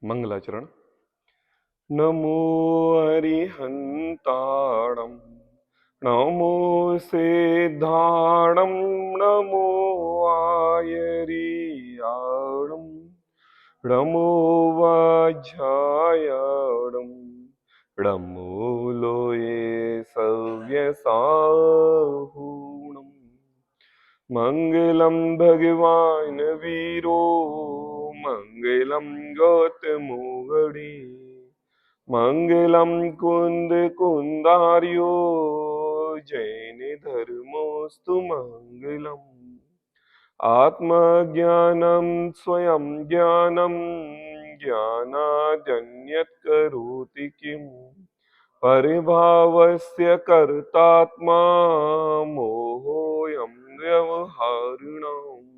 मंगलाचरण। नमो अरिहंताणं, नमो सिद्धाणं, नमो आयरियाणं, नमो वाझायाणं, नमो लोये सव्यसाहूणम्। मंगलम भगवान वीरो, मंगलम गौतमो गणे, मंगलम कुंद कुंदार्यो, जैन धर्मोस्तु मंगलम। आत्मज्ञानं स्वयं ज्ञानं, ज्ञानादन्यत् करोति किम्। परिभावस्य कर्तात्मा, मोहोऽयं व्यवहारिणाम्।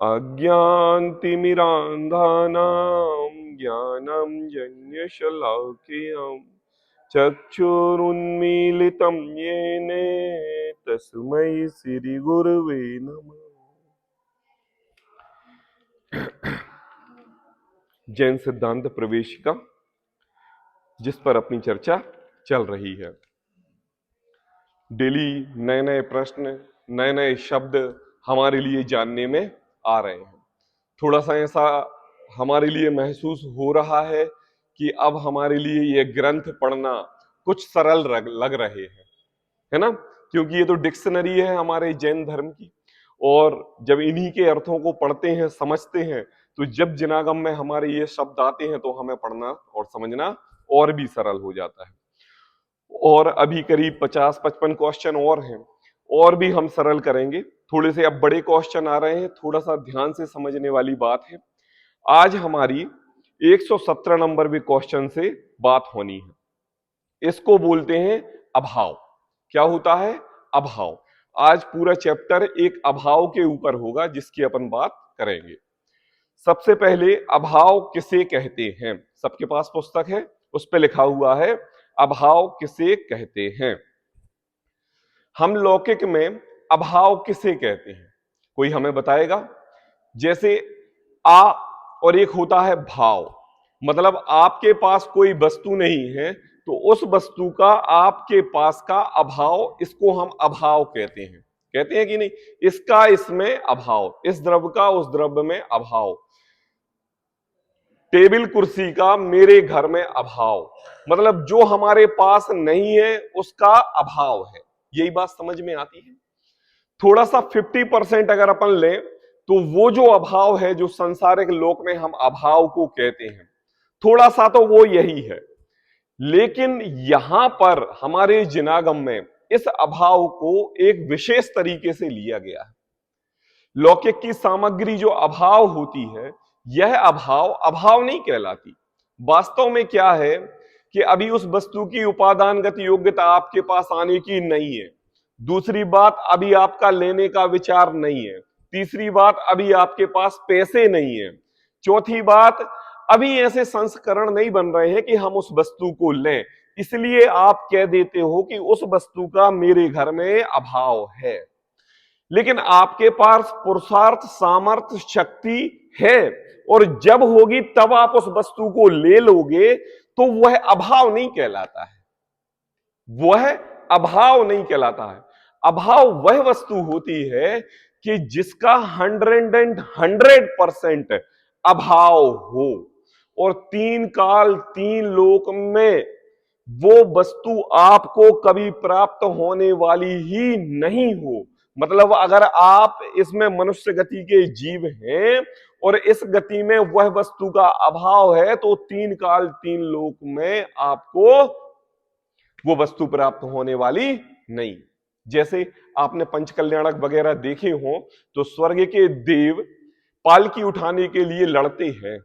अज्ञानतिमिरान्धानां, ज्ञानं जन्यशलाकया चक्षुरुन्मीलितं येन, तस्मै श्री गुरवे नमः। जैन सिद्धांत प्रवेशिका, जिस पर अपनी चर्चा चल रही है। डेली नए नए प्रश्न, नए नए शब्द हमारे लिए जानने में आ रहे हैं। थोड़ा सा ऐसा हमारे लिए महसूस हो रहा है कि अब हमारे लिए ये ग्रंथ पढ़ना कुछ सरल लग रहे हैं, है ना? क्योंकि ये तो डिक्शनरी है हमारे जैन धर्म की, और जब इन्हीं के अर्थों को पढ़ते हैं, समझते हैं, तो जब जिनागम में हमारे ये शब्द आते हैं तो हमें पढ़ना और समझना और भी सरल हो जाता है। और अभी करीब 50-55 क्वेश्चन और हैं, और भी हम सरल करेंगे। थोड़े से अब बड़े क्वेश्चन आ रहे हैं, थोड़ा सा ध्यान से समझने वाली बात है। आज हमारी 117 नंबर भी क्वेश्चन से बात होनी है। इसको बोलते हैं अभाव। क्या होता है? अभाव। आज पूरा चैप्टर एक अभाव के ऊपर होगा, जिसकी अपन बात करेंगे। सबसे पहले अभाव किसे कहते हैं? सबके पास पुस्तक है, उस पर लिखा हुआ है अभाव किसे कहते हैं। हम लौकिक में अभाव किसे कहते हैं, कोई हमें बताएगा? जैसे आ और एक होता है भाव, मतलब आपके पास कोई वस्तु नहीं है तो उस वस्तु का आपके पास का अभाव, इसको हम अभाव कहते हैं कि नहीं? इसका इसमें अभाव, इस द्रव्य का उस द्रव्य में अभाव, टेबल कुर्सी का मेरे घर में अभाव, मतलब जो हमारे पास नहीं है उसका अभाव है। यही बात समझ में आती है? थोड़ा सा 50% अगर अपन लें तो वो जो अभाव है, जो संसारिक लोक में हम अभाव को कहते हैं, थोड़ा सा तो वो यही है। लेकिन यहां पर हमारे जिनागम में इस अभाव को एक विशेष तरीके से लिया गया है। लौकिक की सामग्री जो अभाव होती है, यह अभाव अभाव नहीं कहलाती। वास्तव में क्या है कि अभी उस वस्तु की उपादानगत योग्यता आपके पास आने की नहीं है। दूसरी बात, अभी आपका लेने का विचार नहीं है। तीसरी बात, अभी आपके पास पैसे नहीं है। चौथी बात, अभी ऐसे संस्करण नहीं बन रहे हैं कि हम उस वस्तु को लें, इसलिए आप कह देते हो कि उस वस्तु का मेरे घर में अभाव है। लेकिन आपके पास पुरुषार्थ, सामर्थ्य, शक्ति है, और जब होगी तब आप उस वस्तु को ले लोगे, तो वह अभाव नहीं कहलाता है। वह अभाव नहीं कहलाता है। अभाव वह वस्तु होती है कि जिसका 100% अभाव हो, और 3 काल 3 लोक में वो वस्तु आपको कभी प्राप्त होने वाली ही नहीं हो। मतलब अगर आप इसमें मनुष्य गति के जीव हैं और इस गति में वह वस्तु का अभाव है, तो 3 काल 3 लोक में आपको वो वस्तु प्राप्त होने वाली नहीं। जैसे आपने पंचकल्याणक वगैरह देखे हो तो स्वर्ग के देव पालकी उठाने के लिए लड़ते हैं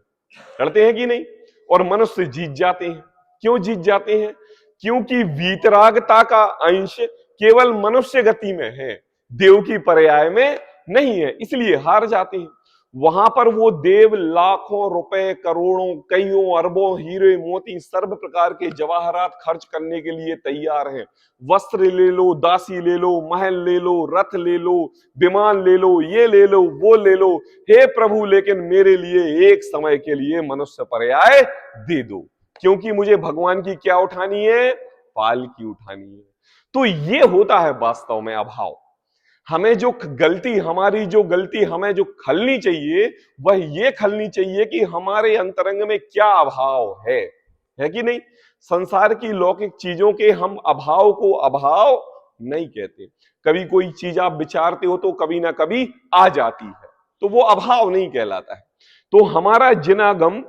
कि नहीं? और मनुष्य जीत जाते हैं। क्यों जीत जाते हैं? क्योंकि वीतरागता का अंश केवल मनुष्य गति में है, देव की पर्याय में नहीं है, इसलिए हार जाते हैं। वहां पर वो देव लाखों रुपए, करोड़ों, कईयों अरबों हीरे मोती, सर्व प्रकार के जवाहरात खर्च करने के लिए तैयार हैं। वस्त्र ले लो, दासी ले लो, महल ले लो, रथ ले लो, विमान ले लो, ये ले लो, वो ले लो। हे प्रभु, लेकिन मेरे लिए एक समय के लिए मनुष्य पर्याय दे दो, क्योंकि मुझे भगवान की क्या उठानी है? पालकी उठानी है। तो ये होता है वास्तव में अभाव। हमें जो गलती, हमारी जो गलती हमें जो खलनी चाहिए, वह ये खलनी चाहिए कि हमारे अंतरंग में क्या अभाव है कि नहीं। संसार की लौकिक चीजों के हम अभाव को अभाव नहीं कहते। कभी कोई चीज आप विचारते हो तो कभी ना कभी आ जाती है, तो वो अभाव नहीं कहलाता है। तो हमारा जिनागम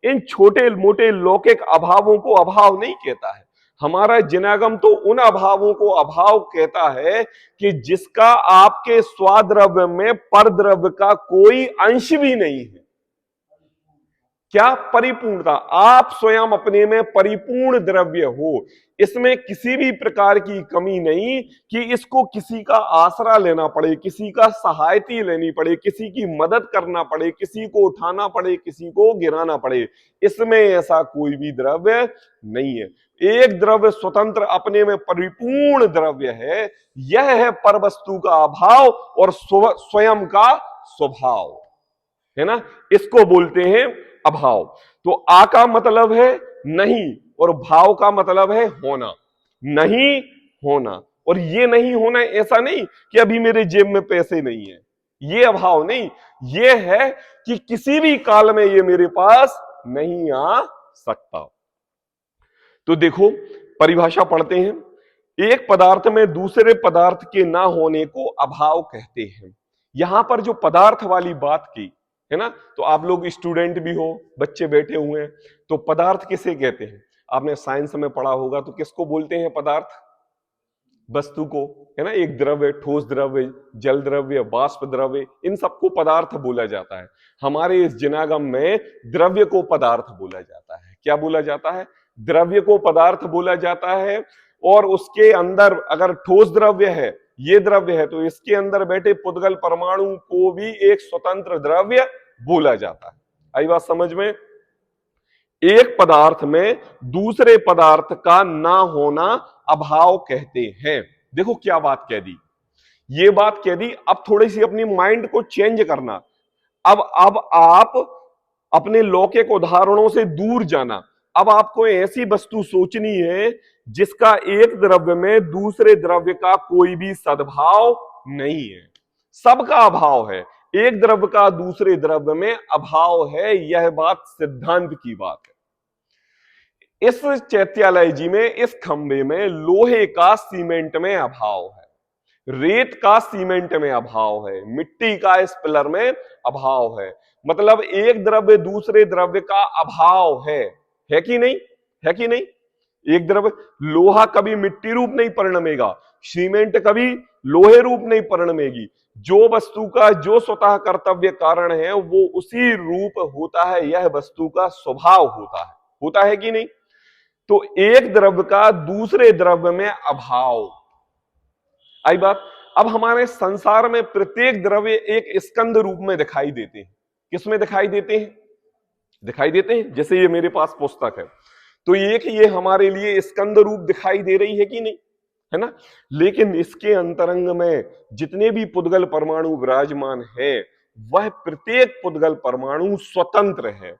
इन छोटे मोटे लौकिक अभावों को अभाव नहीं कहता है। हमारा जिनागम तो उन अभावों को अभाव कहता है कि जिसका आपके स्वाद्रव्य में परद्रव्य का कोई अंश भी नहीं है। क्या? परिपूर्णता। आप स्वयं अपने में परिपूर्ण द्रव्य हो, इसमें किसी भी प्रकार की कमी नहीं कि इसको किसी का आसरा लेना पड़े, किसी का सहायता लेनी पड़े, किसी की मदद करना पड़े, किसी को उठाना पड़े, किसी को गिराना पड़े। इसमें ऐसा कोई भी द्रव्य नहीं है। एक द्रव्य स्वतंत्र अपने में परिपूर्ण द्रव्य है, यह है परवस्तु का अभाव और स्वयं का स्वभाव, है ना। इसको बोलते हैं अभाव। तो आ का मतलब है नहीं और भाव का मतलब है होना। नहीं होना, और ये नहीं होना ऐसा नहीं कि अभी मेरे जेब में पैसे नहीं है, ये अभाव नहीं। ये है कि किसी भी काल में ये मेरे पास नहीं आ सकता। तो देखो, परिभाषा पढ़ते हैं। एक पदार्थ में दूसरे पदार्थ के ना होने को अभाव कहते हैं। यहां पर जो पदार्थ वाली बात की है ना, तो आप लोग स्टूडेंट भी हो, बच्चे बैठे हुए हैं, तो पदार्थ किसे कहते हैं? आपने साइंस में पढ़ा होगा, तो किसको बोलते हैं पदार्थ? वस्तु को, है ना। एक द्रव्य, ठोस द्रव्य, जल द्रव्य, बाष्प द्रव्य, इन सबको पदार्थ बोला जाता है। हमारे इस जिनागम में द्रव्य को पदार्थ बोला जाता है। क्या बोला जाता है? द्रव्य को पदार्थ बोला जाता है। और उसके अंदर अगर ठोस द्रव्य है, ये द्रव्य है, तो इसके अंदर बैठे पुद्गल परमाणु को भी एक स्वतंत्र द्रव्य बोला जाता है। आई बात समझ में? एक पदार्थ में दूसरे पदार्थ का ना होना अभाव कहते हैं। देखो क्या बात कह दी, ये बात कह दी। अब थोड़ी सी अपनी माइंड को चेंज करना। अब आप अपने लौकिक उदाहरणों से दूर जाना। अब आपको ऐसी वस्तु सोचनी है जिसका एक द्रव्य में दूसरे द्रव्य का कोई भी सद्भाव नहीं है, सबका अभाव है। एक द्रव्य का दूसरे द्रव्य में अभाव है, यह बात सिद्धांत की बात है। इस चैत्यालय जी में, इस खंबे में लोहे का सीमेंट में अभाव है, रेत का सीमेंट में अभाव है, मिट्टी का इस पिलर में अभाव है। मतलब एक द्रव्य दूसरे द्रव्य का अभाव है कि नहीं? है कि नहीं? एक द्रव्य, लोहा कभी मिट्टी रूप नहीं परिणमेगा, सीमेंट कभी लोहे रूप नहीं परिणमेगी। जो वस्तु का जो स्वतः कर्तव्य कारण है वो उसी रूप होता है, यह वस्तु का स्वभाव होता है कि नहीं। तो एक द्रव्य का दूसरे द्रव्य में अभाव। आई बात। अब हमारे संसार में प्रत्येक द्रव्य एक स्कंद रूप में दिखाई देते हैं। किसमें दिखाई देते हैं? दिखाई देते हैं। जैसे ये मेरे पास पुस्तक है, तो एक ये हमारे लिए स्कंद रूप दिखाई दे रही है कि नहीं, है ना। लेकिन इसके अंतरंग में जितने भी पुद्गल परमाणु विराजमान है, वह प्रत्येक पुद्गल परमाणु स्वतंत्र है।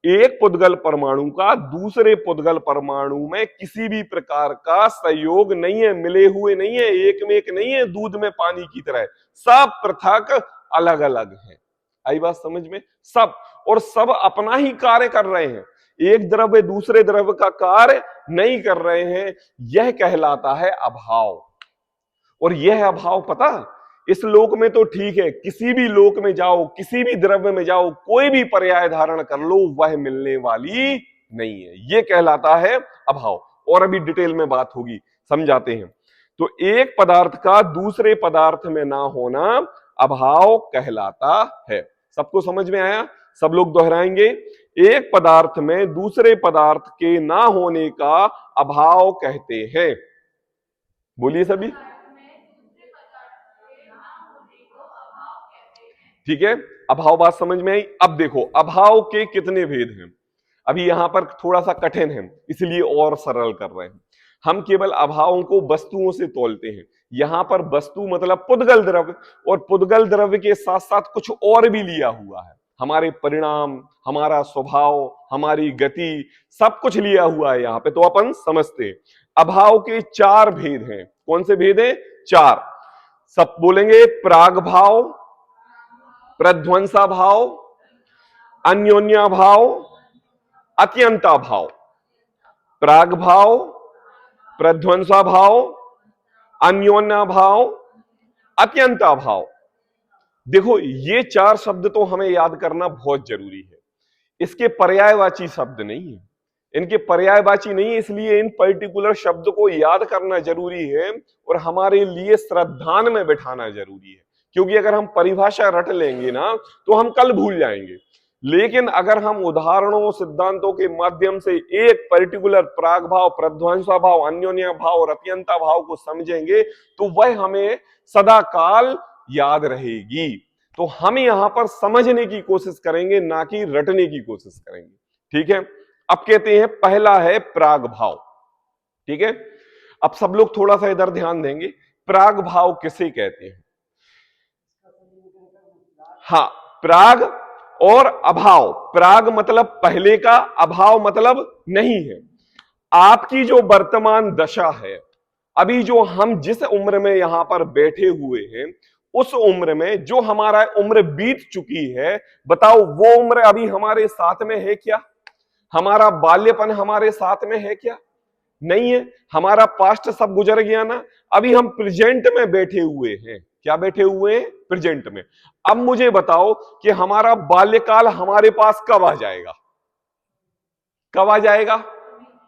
एक पुद्गल परमाणु का दूसरे पुद्गल परमाणु में किसी भी प्रकार का सहयोग नहीं है, मिले हुए नहीं है, एक में एक नहीं है, दूध में पानी की तरह। सब पृथक अलग अलग है। आई बात समझ में? सब, और सब अपना ही कार्य कर रहे हैं। एक द्रव्य दूसरे द्रव्य का कार्य नहीं कर रहे हैं, यह कहलाता है अभाव। और यह अभाव, पता, इस लोक में तो ठीक है, किसी भी लोक में जाओ, किसी भी द्रव्य में जाओ, कोई भी पर्याय धारण कर लो, वह मिलने वाली नहीं है। यह कहलाता है अभाव। और अभी डिटेल में बात होगी, समझाते हैं। तो एक पदार्थ का दूसरे पदार्थ में ना होना अभाव कहलाता है। सबको समझ में आया? सब लोग दोहराएंगे। एक पदार्थ में दूसरे पदार्थ के ना होने का अभाव कहते हैं। बोलिए सभी। ठीक है, अभाव बात समझ में आई? अब देखो अभाव के कितने भेद हैं। अभी यहां पर थोड़ा सा कठिन है, इसलिए और सरल कर रहे हैं। हम केवल अभावों को वस्तुओं से तोलते हैं। यहां पर वस्तु मतलब पुद्गल द्रव्य, और पुद्गल द्रव्य के साथ साथ कुछ और भी लिया हुआ है। हमारे परिणाम, हमारा स्वभाव, हमारी गति, सब कुछ लिया हुआ है यहां पे, तो अपन समझते हैं। अभाव के चार भेद हैं। कौन से भेद हैं? चार। सब बोलेंगे, प्राग भाव, प्रध्वंसा भाव, अन्योन्या भाव, अत्यंता भाव। प्राग भाव, प्रध्वंसा भाव, अन्योन्या भाव, अत्यंता भाव। देखो ये चार शब्द तो हमें याद करना बहुत जरूरी है। इसके पर्यायवाची शब्द नहीं है, इनके पर्यायवाची नहीं है, इसलिए इन पर्टिकुलर शब्द को याद करना जरूरी है और हमारे लिए श्रद्धान में बिठाना जरूरी है। क्योंकि अगर हम परिभाषा रट लेंगे ना तो हम कल भूल जाएंगे, लेकिन अगर हम उदाहरणों, सिद्धांतों के माध्यम से एक पर्टिकुलर प्राग भाव, प्रध्वंसा भाव, अन्योन्या भाव और अत्यंता भाव को समझेंगे तो वह हमें सदा काल याद रहेगी। तो हम यहां पर समझने की कोशिश करेंगे, ना कि रटने की कोशिश करेंगे। ठीक है, अब कहते हैं पहला है प्राग भाव। ठीक है, अब सब लोग थोड़ा सा इधर ध्यान देंगे। प्राग भाव किसे कहते हैं? हाँ, प्राग और अभाव। प्राग मतलब पहले का, अभाव मतलब नहीं है। आपकी जो वर्तमान दशा है, अभी जो हम जिस उम्र में यहां पर बैठे हुए हैं, उस उम्र में जो हमारा उम्र बीत चुकी है, बताओ वो उम्र अभी हमारे साथ में है क्या? हमारा बाल्यपन हमारे साथ में है क्या? नहीं है। हमारा पास्ट सब गुजर गया ना। अभी हम प्रेजेंट में बैठे हुए हैं। क्या बैठे हुए हैं? प्रेजेंट में। अब मुझे बताओ कि हमारा बाल्यकाल हमारे पास कब आ जाएगा? कब आ जाएगा?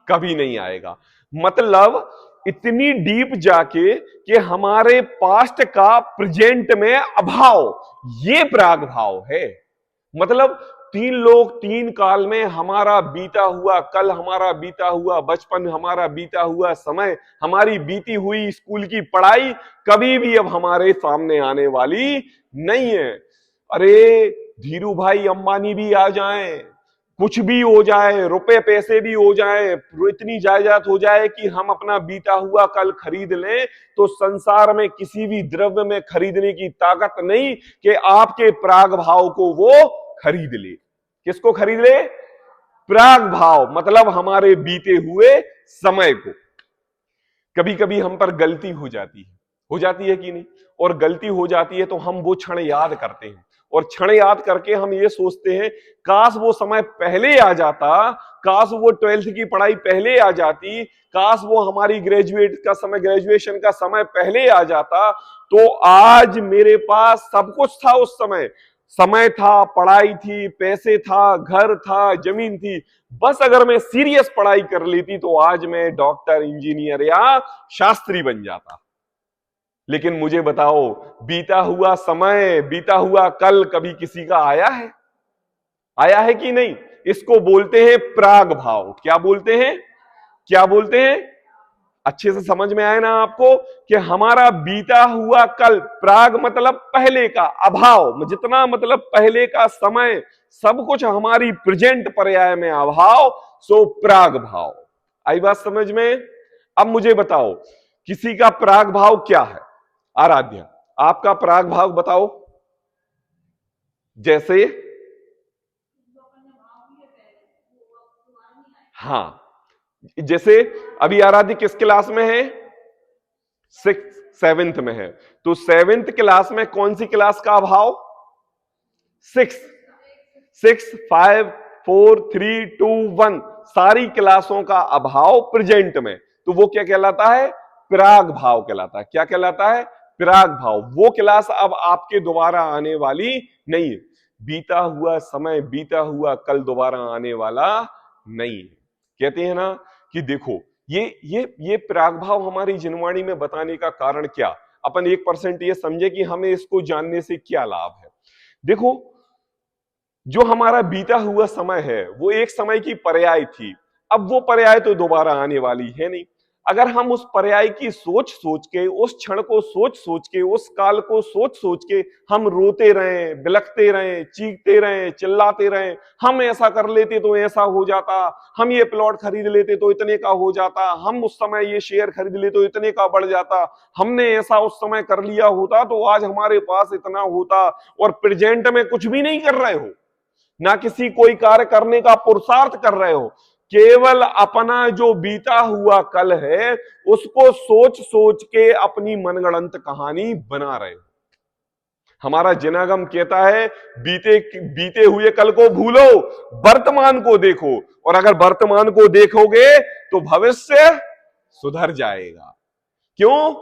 कभी नहीं आएगा। मतलब इतनी डीप जाके कि हमारे पास्ट का प्रेजेंट में अभाव, ये प्राग भाव है। मतलब तीन लोग तीन काल में, हमारा बीता हुआ कल, हमारा बीता हुआ बचपन, हमारा बीता हुआ समय, हमारी बीती हुई स्कूल की पढ़ाई कभी भी अब हमारे सामने आने वाली नहीं है। अरे धीरू भाई अंबानी भी आ जाएं, कुछ भी हो जाए, रुपए पैसे भी हो जाए, इतनी जायदाद हो जाए कि हम अपना बीता हुआ कल खरीद लें, तो संसार में किसी भी द्रव्य में खरीदने की ताकत नहीं कि आपके प्राग भाव को वो खरीद ले। किसको खरीद ले? प्राग भाव, मतलब हमारे बीते हुए समय को। कभी कभी हम पर गलती हो जाती है कि नहीं? और गलती हो जाती है तो हम वो क्षण याद करते हैं, और क्षण याद करके हम ये सोचते हैं काश वो समय पहले आ जाता, काश वो 12th की पढ़ाई पहले आ जाती, काश वो हमारी ग्रेजुएशन का समय पहले आ जाता, तो आज मेरे पास सब कुछ था। उस समय था, पढ़ाई थी, पैसे था, घर था, जमीन थी। बस अगर मैं सीरियस पढ़ाई कर लेती तो आज मैं डॉक्टर, इंजीनियर या शास्त्री बन जाता। लेकिन मुझे बताओ, बीता हुआ समय, बीता हुआ कल कभी किसी का आया है? आया है कि नहीं? इसको बोलते हैं प्राग भाव। क्या बोलते हैं? क्या बोलते हैं? अच्छे से समझ में आए ना आपको कि हमारा बीता हुआ कल, प्राग मतलब पहले का, अभाव जितना मतलब पहले का समय, सब कुछ हमारी प्रेजेंट पर्याय में अभाव, सो प्राग भाव। आई बात समझ में? अब मुझे बताओ किसी का प्राग भाव क्या है? आराध्या, आपका प्राग भाव बताओ। जैसे हाँ, जैसे अभी आराध्य किस क्लास में है? 7th में है, तो 7th क्लास में कौन सी क्लास का अभाव? 6, 5, 4, 3, 2, 1, सारी क्लासों का अभाव प्रेजेंट में, तो वो क्या कहलाता है? प्राग भाव कहलाता है। क्या कहलाता है? प्राग भाव। वो क्लास अब आपके दोबारा आने वाली नहीं है। बीता हुआ समय, बीता हुआ कल दोबारा आने वाला नहीं है। कहते हैं ना कि देखो ये प्राग भाव हमारी जिनवाणी में बताने का कारण क्या? अपन 1% ये समझे कि हमें इसको जानने से क्या लाभ है। देखो, जो हमारा बीता हुआ समय है वो एक समय की पर्याय थी, अब वो पर्याय तो दोबारा आने वाली है नहीं। अगर हम उस पर्याय की सोच सोच के, उस क्षण को सोच सोच के, उस काल को सोच सोच के हम रोते रहें, बिलखते रहें, चीखते रहें, चिल्लाते रहें, हम ऐसा कर लेते तो ऐसा हो जाता, हम ये प्लॉट खरीद लेते तो इतने का हो जाता, हम उस समय ये शेयर खरीद लेते तो इतने का बढ़ जाता, हमने ऐसा उस समय कर लिया होता तो आज हमारे पास इतना होता, और प्रेजेंट में कुछ भी नहीं कर रहे हो, ना किसी कोई कार्य करने का पुरुषार्थ कर रहे हो, केवल अपना जो बीता हुआ कल है उसको सोच सोच के अपनी मनगढ़ंत कहानी बना रहे हो। हमारा जिनागम कहता है बीते बीते हुए कल को भूलो, वर्तमान को देखो, और अगर वर्तमान को देखोगे तो भविष्य सुधर जाएगा। क्यों?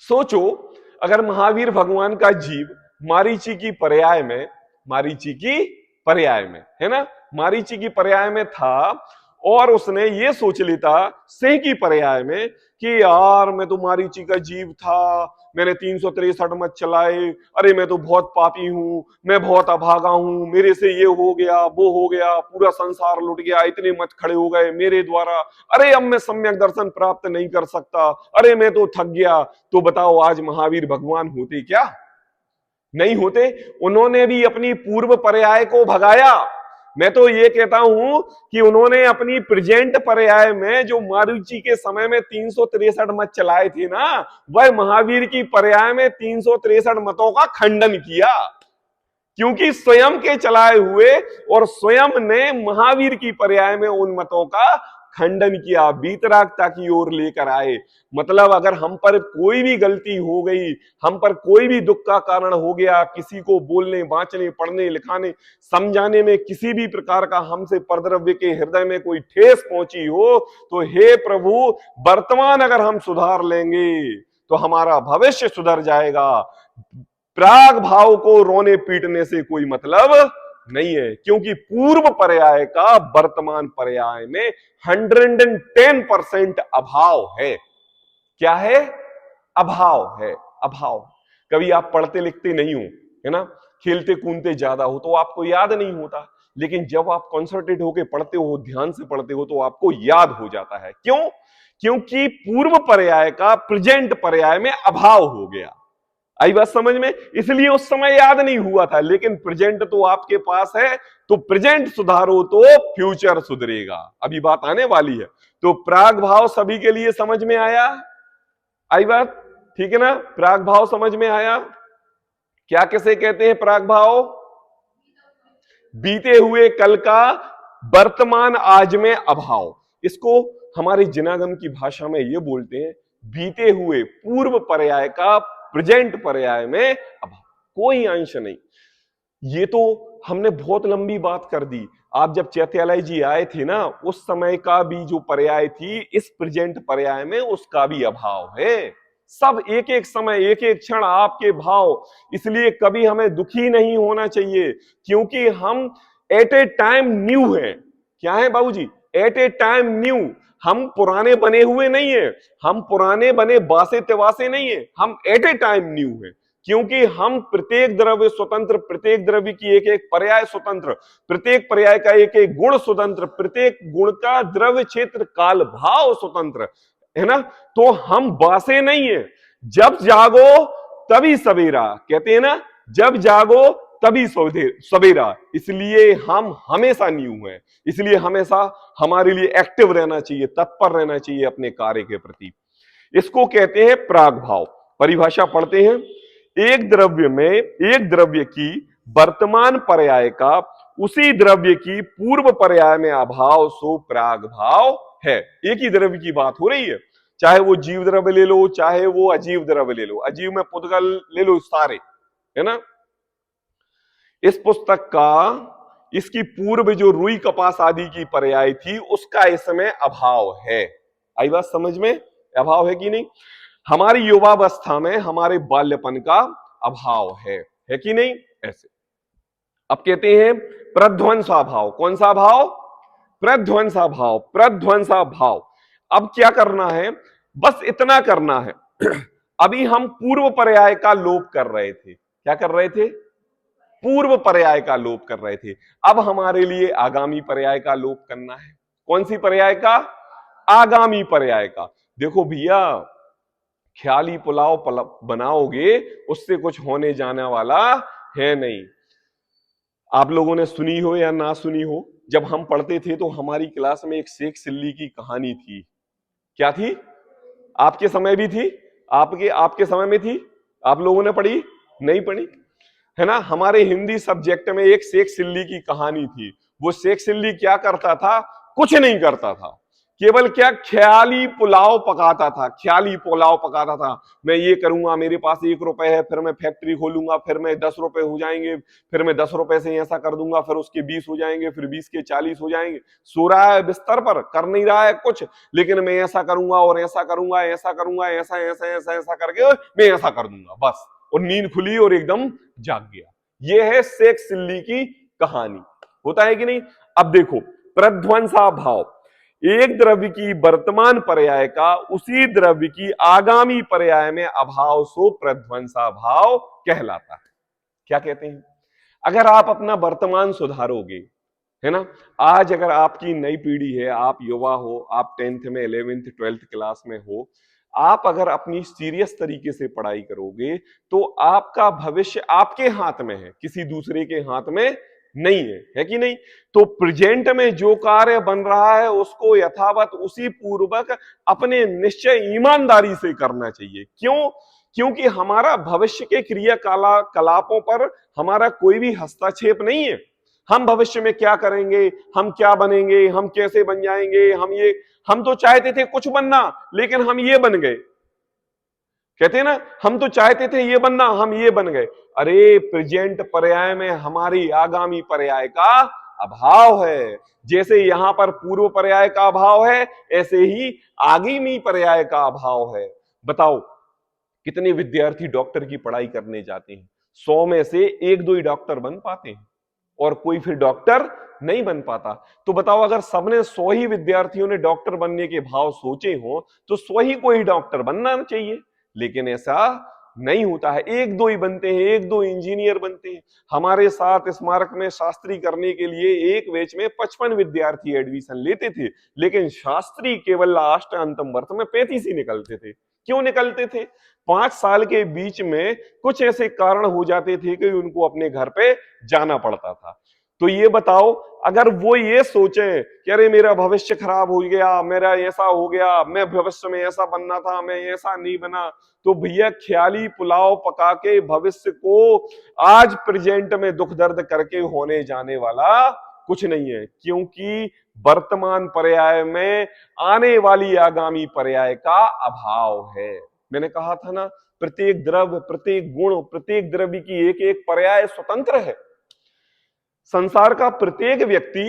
सोचो, अगर महावीर भगवान का जीव मारीची की पर्याय में, मारीची की पर्याय में है ना, मारीची की पर्याय में था और उसने ये सोच लेता सिंह की पर्याय में कि यार मैं तो मारीची का जीव था, मैंने 363 मत चलाए, अरे मैं तो बहुत पापी हूं, मैं बहुत अभागा हूं, मेरे से ये हो गया वो हो गया, पूरा संसार लुट गया, इतने मत खड़े हो गए मेरे द्वारा, अरे अब मैं सम्यक दर्शन प्राप्त नहीं कर सकता, अरे मैं तो थक गया। तो बताओ आज महावीर भगवान होते क्या? नहीं होते। उन्होंने भी अपनी पूर्व पर्याय को भगाया। मैं तो ये कहता हूं कि उन्होंने अपनी प्रेजेंट पर्याय में जो मारीची के समय में 363 मत चलाए थे ना, वह महावीर की पर्याय में 363 मतों का खंडन किया, क्योंकि स्वयं के चलाए हुए और स्वयं ने महावीर की पर्याय में उन मतों का खंडन किया, वीतरागता की ओर लेकर आए। मतलब अगर हम पर कोई भी गलती हो गई, हम पर कोई भी दुख का कारण हो गया, किसी को बोलने, बांचने, पढ़ने, लिखाने, समझाने में किसी भी प्रकार का हमसे परद्रव्य के हृदय में कोई ठेस पहुंची हो, तो हे प्रभु, वर्तमान अगर हम सुधार लेंगे तो हमारा भविष्य सुधर जाएगा। प्राग भाव को रोने पीटने से कोई मतलब नहीं है, क्योंकि पूर्व पर्याय का वर्तमान पर्याय में 110% अभाव है। क्या है? अभाव है, अभाव। कभी आप पढ़ते लिखते नहीं हो, है ना, खेलते कूदते ज्यादा हो तो आपको याद नहीं होता, लेकिन जब आप कॉन्संट्रेट होकर पढ़ते हो, ध्यान से पढ़ते हो, तो आपको याद हो जाता है। क्यों? क्योंकि पूर्व पर्याय का प्रेजेंट पर्याय में अभाव हो गया। आई बात समझ में? इसलिए उस समय याद नहीं हुआ था, लेकिन प्रेजेंट तो आपके पास है, तो प्रेजेंट सुधारो तो फ्यूचर सुधरेगा। अभी बात आने वाली है। तो प्राग भाव सभी के लिए समझ में आया? आई बात? ठीक है ना? प्राग भाव समझ में आया? क्या किसे कहते हैं प्राग भाव? बीते हुए कल का वर्तमान आज में अभाव। इसको हमारे जिनागम की भाषा में ये बोलते हैं बीते हुए पूर्व पर्याय का प्रेजेंट पर्याय में अभाव, कोई अंश नहीं। ये तो हमने बहुत लंबी बात कर दी। आप जब चैत्यालय जी आए थे ना, उस समय का भी जो पर्याय थी, इस प्रेजेंट पर्याय में उसका भी अभाव है। सब एक एक समय, एक एक क्षण आपके भाव। इसलिए कभी हमें दुखी नहीं होना चाहिए, क्योंकि हम एट ए टाइम न्यू है। क्या है बाबूजी? At a time new. हम पुराने बने हुए नहीं है, हम पुराने बने बासे तिवासे नहीं है, हम एट ए टाइम न्यू है। क्योंकि हम प्रत्येक द्रव्य स्वतंत्र, प्रत्येक द्रव्य की एक एक पर्याय स्वतंत्र, प्रत्येक पर्याय का एक एक गुण स्वतंत्र, प्रत्येक गुण का द्रव्य क्षेत्र काल भाव स्वतंत्र, है ना। तो हम बासे नहीं है। जब जागो तभी सवेरा, कहते हैं ना, जब जागो तभी सवेरा। इसलिए हम हमेशा न्यू हैं। इसलिए हमेशा हमारे लिए एक्टिव रहना चाहिए, तत्पर रहना चाहिए अपने कार्य के प्रति। इसको कहते हैं प्राग भाव। परिभाषा पढ़ते हैं। एक द्रव्य में, एक द्रव्य की वर्तमान पर्याय का उसी द्रव्य की पूर्व पर्याय में अभाव, सो प्राग भाव है। एक ही द्रव्य की बात हो रही है, चाहे वो जीव द्रव्य ले लो, चाहे वो अजीव द्रव्य ले लो। अजीव में पुद्गल ले लो सारे, है ना। इस पुस्तक का, इसकी पूर्व जो रुई कपास आदि की पर्याय थी, उसका इसमें अभाव है। आई बात समझ में? अभाव है कि नहीं? हमारी युवावस्था में हमारे बाल्यपन का अभाव है कि नहीं? ऐसे अब कहते हैं प्रध्वंसा भाव। कौन सा भाव? प्रध्वंसा भाव, प्रध्वंसा भाव। अब क्या करना है? बस इतना करना है। अभी हम पूर्व पर्याय का लोप कर रहे थे। क्या कर रहे थे? पूर्व पर्याय का लोप कर रहे थे। अब हमारे लिए आगामी पर्याय का लोप करना है। कौन सी पर्याय का? आगामी पर्याय का। देखो भैया, ख्याली पुलाव बनाओगे उससे कुछ होने जाने वाला है नहीं। आप लोगों ने सुनी हो या ना सुनी हो, जब हम पढ़ते थे तो हमारी क्लास में एक शेख चिल्ली की कहानी थी। क्या थी? आपके समय भी थी? आपके आपके समय में थी? आप लोगों ने पढ़ी? नहीं पढ़ी है ना? हमारे हिंदी सब्जेक्ट में एक शेख चिल्ली की कहानी थी। वो शेख चिल्ली क्या करता था? कुछ नहीं करता था, केवल क्या, ख्याली पुलाव पकाता था। ख्याली पुलाव पकाता था, मैं ये करूंगा, मेरे पास 1 रुपए है, फिर मैं फैक्ट्री खोलूंगा, फिर मैं 10 रुपए हो जाएंगे, फिर मैं 10 रुपए से ऐसा कर दूंगा, फिर उसके 20 हो जाएंगे, फिर 20 के 40 हो जाएंगे। सो रहा है बिस्तर पर, कर नहीं रहा है कुछ, लेकिन मैं ऐसा करूंगा और ऐसा करूंगा, ऐसा करूंगा, ऐसा ऐसा ऐसा ऐसा करके मैं ऐसा कर दूंगा बस। और नींद खुली और एकदम जाग गया। ये है शेख चिल्ली की कहानी। होता है कि नहीं? अब देखो, प्रध्वंसा भाव, एक द्रव्य की वर्तमान पर्याय का उसी द्रव्य की आगामी पर्याय में अभाव सो प्रध्वंसा भाव कहलाता है। क्या कहते हैं? अगर आप अपना वर्तमान सुधारोगे, है ना, आज अगर आपकी नई पीढ़ी है, आप युवा हो, आप 10th में 11th 12th क्लास में हो, आप अगर अपनी सीरियस तरीके से पढ़ाई करोगे तो आपका भविष्य आपके हाथ में है, किसी दूसरे के हाथ में नहीं है कि नहीं? तो प्रेजेंट में जो कार्य बन रहा है उसको यथावत उसी पूर्वक अपने निश्चय ईमानदारी से करना चाहिए। क्यों? क्योंकि हमारा भविष्य के क्रियाकलापों पर हमारा कोई भी हस्तक्षेप नहीं है। हम भविष्य में क्या करेंगे, हम क्या बनेंगे, हम कैसे बन जाएंगे, हम तो चाहते थे कुछ बनना, लेकिन हम ये बन गए। कहते हैं ना, हम तो चाहते थे ये बनना, हम ये बन गए। अरे प्रेजेंट पर्याय में हमारी आगामी पर्याय का अभाव है। जैसे यहां पर पूर्व पर्याय का अभाव है, ऐसे ही आगामी पर्याय का अभाव है। बताओ, कितने विद्यार्थी डॉक्टर की पढ़ाई करने जाते हैं? 100 में से 1-2 ही डॉक्टर बन पाते हैं, और कोई फिर डॉक्टर नहीं बन पाता। तो बताओ, अगर सबने 100 ही विद्यार्थियों ने डॉक्टर बनने के भाव सोचे हो तो 100 ही को ही डॉक्टर बनना चाहिए, लेकिन ऐसा नहीं होता है। 1-2 ही बनते हैं, 1-2 इंजीनियर बनते हैं। हमारे साथ स्मारक में शास्त्री करने के लिए एक बैच में 55 विद्यार्थी एडमिशन लेते थे, लेकिन शास्त्री केवल लास्ट अंतिम वर्ष में 35 ही निकलते थे। क्यों निकलते थे? 5 साल के बीच में कुछ ऐसे कारण हो जाते थे कि उनको अपने घर पे जाना पड़ता था। तो ये बताओ, अगर वो ये सोचे कि अरे मेरा भविष्य खराब हो गया, मेरा ऐसा हो गया, मैं भविष्य में ऐसा बनना था, मैं ऐसा नहीं बना, तो भैया ख्याली पुलाव पका के भविष्य को आज प्रेजेंट में दुख दर्द करके होने जाने वाला कुछ नहीं है। क्योंकि वर्तमान पर्याय में आने वाली आगामी पर्याय का अभाव है। मैंने कहा था ना, प्रत्येक द्रव्य, प्रत्येक गुण, प्रत्येक द्रव्य की एक एक पर्याय स्वतंत्र है। संसार का प्रत्येक व्यक्ति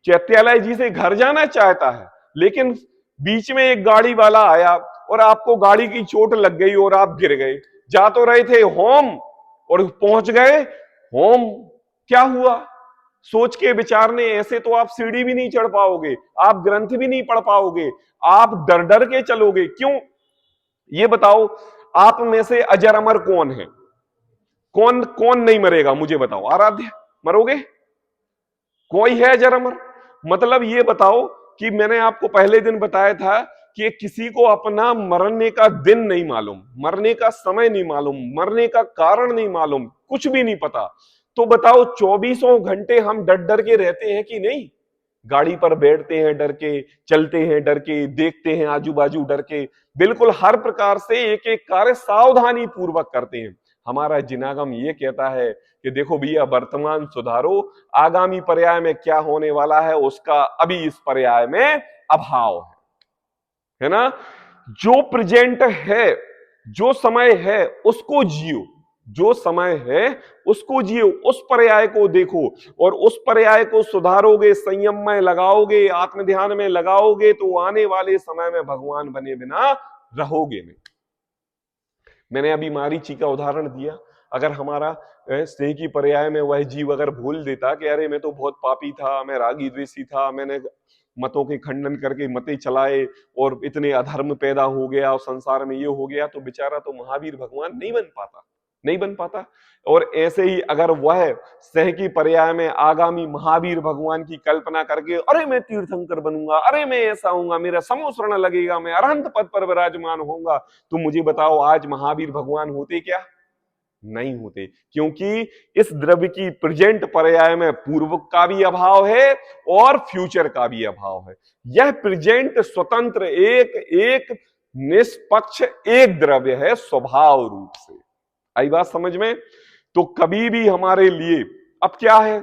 चैत्यालय जी से घर जाना चाहता है, लेकिन बीच में एक गाड़ी वाला आया और आपको गाड़ी की चोट लग गई और आप गिर गए। जा तो रहे थे होम और पहुंच गए होम। क्या हुआ? सोच के विचारने, ऐसे तो आप सीढ़ी भी नहीं चढ़ पाओगे, आप ग्रंथ भी नहीं पढ़ पाओगे, आप डर डर के चलोगे। क्यों? ये बताओ, आप में से अजर अमर कौन है? कौन कौन नहीं मरेगा? मुझे बताओ। आराध्य, मरोगे? कोई है अजर अमर? मतलब ये बताओ कि मैंने आपको पहले दिन बताया था कि किसी को अपना मरने का दिन नहीं मालूम, मरने का समय नहीं मालूम, मरने का कारण नहीं मालूम, कुछ भी नहीं पता। तो बताओ, 24 घंटे हम डर डर के रहते हैं कि नहीं? गाड़ी पर बैठते हैं डर के, चलते हैं डर के, देखते हैं आजू बाजू डर के, बिल्कुल हर प्रकार से एक एक कार्य सावधानी पूर्वक करते हैं। हमारा जिनागम ये कहता है कि देखो भैया, वर्तमान सुधारो, आगामी पर्याय में क्या होने वाला है उसका अभी इस पर्याय में अभाव है ना? जो प्रेजेंट है, जो समय है उसको जियो, जो समय है उसको जियो, उस पर्याय को देखो और उस पर्याय को सुधारोगे, संयम में लगाओगे, आत्म ध्यान में लगाओगे, तो आने वाले समय में भगवान बने बिना रहोगे नहीं। मैंने अभी मारीची का उदाहरण दिया। अगर हमारा स्नेह की पर्याय में वह जीव अगर भूल देता कि अरे मैं तो बहुत पापी था, मैं रागी द्वेषी था, मैंने मतों के खंडन करके मते चलाए और इतने अधर्म पैदा हो गया और संसार में ये हो गया, तो बेचारा तो महावीर भगवान नहीं बन पाता। नहीं बन पाता। और ऐसे ही अगर वह सह की पर्याय में आगामी महावीर भगवान की कल्पना करके अरे मैं तीर्थंकर बनूंगा, अरे मैं ऐसा होऊंगा, मेरा समोसरण लगेगा, मैं अरहंत पद पर विराजमान होऊंगा, तो मुझे बताओ आज महावीर भगवान होते क्या? नहीं होते। क्योंकि इस द्रव्य की प्रेजेंट पर्याय में पूर्व का भी अभाव है और फ्यूचर का भी अभाव है। यह प्रेजेंट स्वतंत्र एक एक निष्पक्ष एक द्रव्य है स्वभाव रूप से। आई बात समझ में? तो कभी भी हमारे लिए अब क्या है,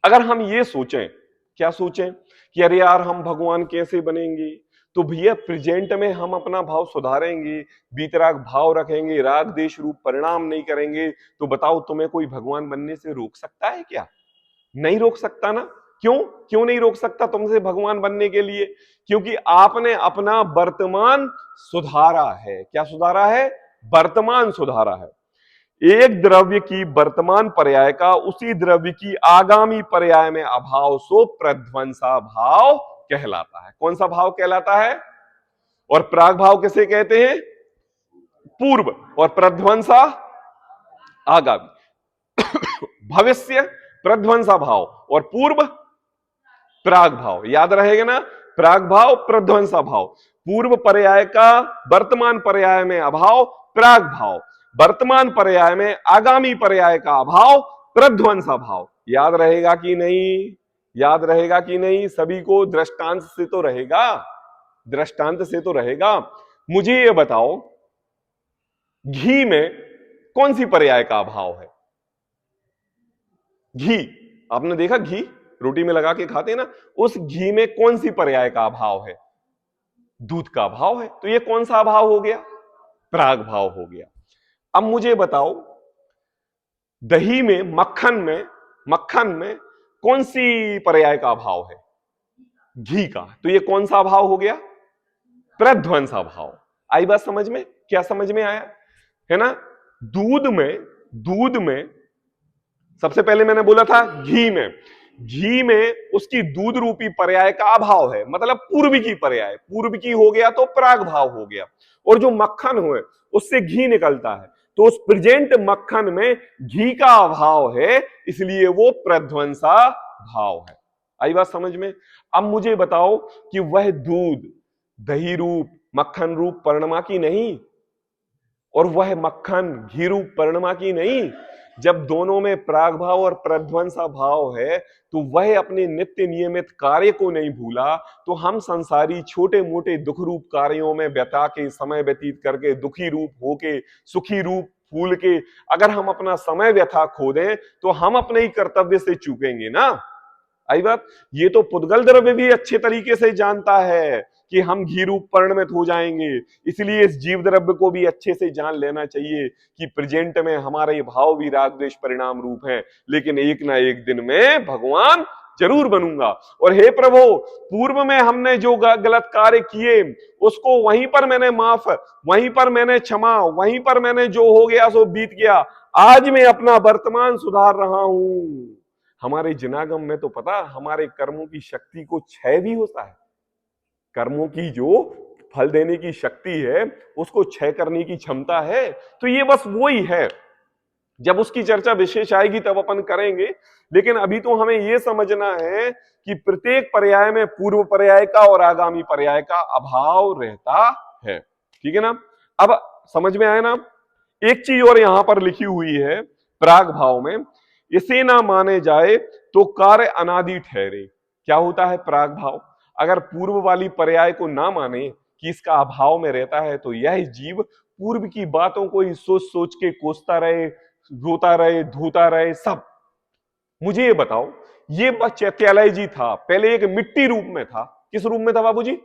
अगर हम ये सोचें, क्या सोचें कि अरे यार हम भगवान कैसे बनेंगे, तो भैया प्रेजेंट में हम अपना भाव सुधारेंगे, बीतराग भाव रखेंगे, राग देश रूप परिणाम नहीं करेंगे, तो बताओ तुम्हें कोई भगवान बनने से रोक सकता है क्या? नहीं रोक सकता ना। क्यों क्यों नहीं रोक सकता तुमसे भगवान बनने के लिए? क्योंकि आपने अपना वर्तमान सुधारा है। क्या सुधारा है? वर्तमान सुधारा है। एक द्रव्य की वर्तमान पर्याय का उसी द्रव्य की आगामी पर्याय में अभाव सो प्रध्वंसा भाव कहलाता है। कौन सा भाव कहलाता है? और प्राग भाव किसे कहते हैं? पूर्व। और प्रध्वंसा आगामी। भविष्य प्रध्वंसा भाव और पूर्व प्राग भाव। याद रहेगा ना? प्राग भाव प्रध्वंसा भाव। पूर्व पर्याय का वर्तमान पर्याय में अभाव प्राग भाव, वर्तमान पर्याय में आगामी पर्याय का अभाव प्रध्वंसा भाव। याद रहेगा कि नहीं? याद रहेगा कि नहीं? सभी को दृष्टांत से तो रहेगा, दृष्टांत से तो रहेगा। मुझे ये बताओ घी में कौन सी पर्याय का अभाव है? घी, आपने देखा घी रोटी में लगा के खाते हैं ना, उस घी में कौन सी पर्याय का अभाव है? दूध का अभाव है। तो ये कौन सा अभाव हो गया? प्राग भाव हो गया। अब मुझे बताओ दही में, मक्खन में कौन सी पर्याय का अभाव है? घी का। तो ये कौन सा अभाव हो गया? प्रध्वंसा भाव। आई बात समझ में? क्या समझ में आया है ना? दूध में सबसे पहले मैंने बोला था घी में उसकी दूध रूपी पर्याय का अभाव है, मतलब पूर्व की पर्याय, पूर्व की हो गया तो प्राग भाव हो गया। और जो मक्खन हो उससे घी निकलता है, तो उस प्रेजेंट मक्खन में घी का अभाव है, इसलिए वो प्रध्वंसा भाव है। आई बात समझ में? अब मुझे बताओ कि वह दूध दही रूप मक्खन रूप परिणमा की नहीं, और वह मक्खन घी रूप परिणमा की नहीं। जब दोनों में प्राग भाव और प्रध्वंसा भाव है, तो वह अपने नित्य नियमित कार्य को नहीं भूला, तो हम संसारी छोटे मोटे दुख रूप कार्यों में व्यता के, समय व्यतीत करके, दुखी रूप होके, सुखी रूप फूल के अगर हम अपना समय व्यथा खो दें, तो हम अपने ही कर्तव्य से चूकेंगे ना। आई बात? ये तो पुद्गल द्रव्य भी अच्छे तरीके से जानता है कि हम घी रूप परिणमित हो जाएंगे, इसलिए इस जीव द्रव्य को भी अच्छे से जान लेना चाहिए कि प्रेजेंट में हमारे भाव भी राग द्वेष परिणाम रूप है, लेकिन एक ना एक दिन में भगवान जरूर बनूंगा। और हे प्रभु, पूर्व में हमने जो गलत कार्य किए उसको वहीं पर मैंने माफ, वहीं पर मैंने क्षमा, वहीं पर मैंने जो हो गया सो बीत गया, आज मैं अपना वर्तमान सुधार रहा हूं। हमारे जिनागम में तो पता हमारे कर्मों की शक्ति को क्षय भी होता है। कर्मों की जो फल देने की शक्ति है उसको क्षय करने की क्षमता है। तो ये बस वो ही है, जब उसकी चर्चा विशेष आएगी तब अपन करेंगे। लेकिन अभी तो हमें यह समझना है कि प्रत्येक पर्याय में पूर्व पर्याय का और आगामी पर्याय का अभाव रहता है। ठीक है ना? अब समझ में आया ना? एक चीज और यहां पर लिखी हुई है प्राग भाव में, इसे ना माने जाए तो कार्य अनादि ठहरे। क्या होता है प्राग भाव? अगर पूर्व वाली पर्याय को ना माने कि इसका अभाव में रहता है, तो यह जीव पूर्व की बातों को ही सोच सोच के कोसता रहे, रोता रहे, धोता रहे सब। मुझे ये बताओ, ये चैत्यालय जी था पहले एक मिट्टी रूप में था। किस रूप में था बाबूजी?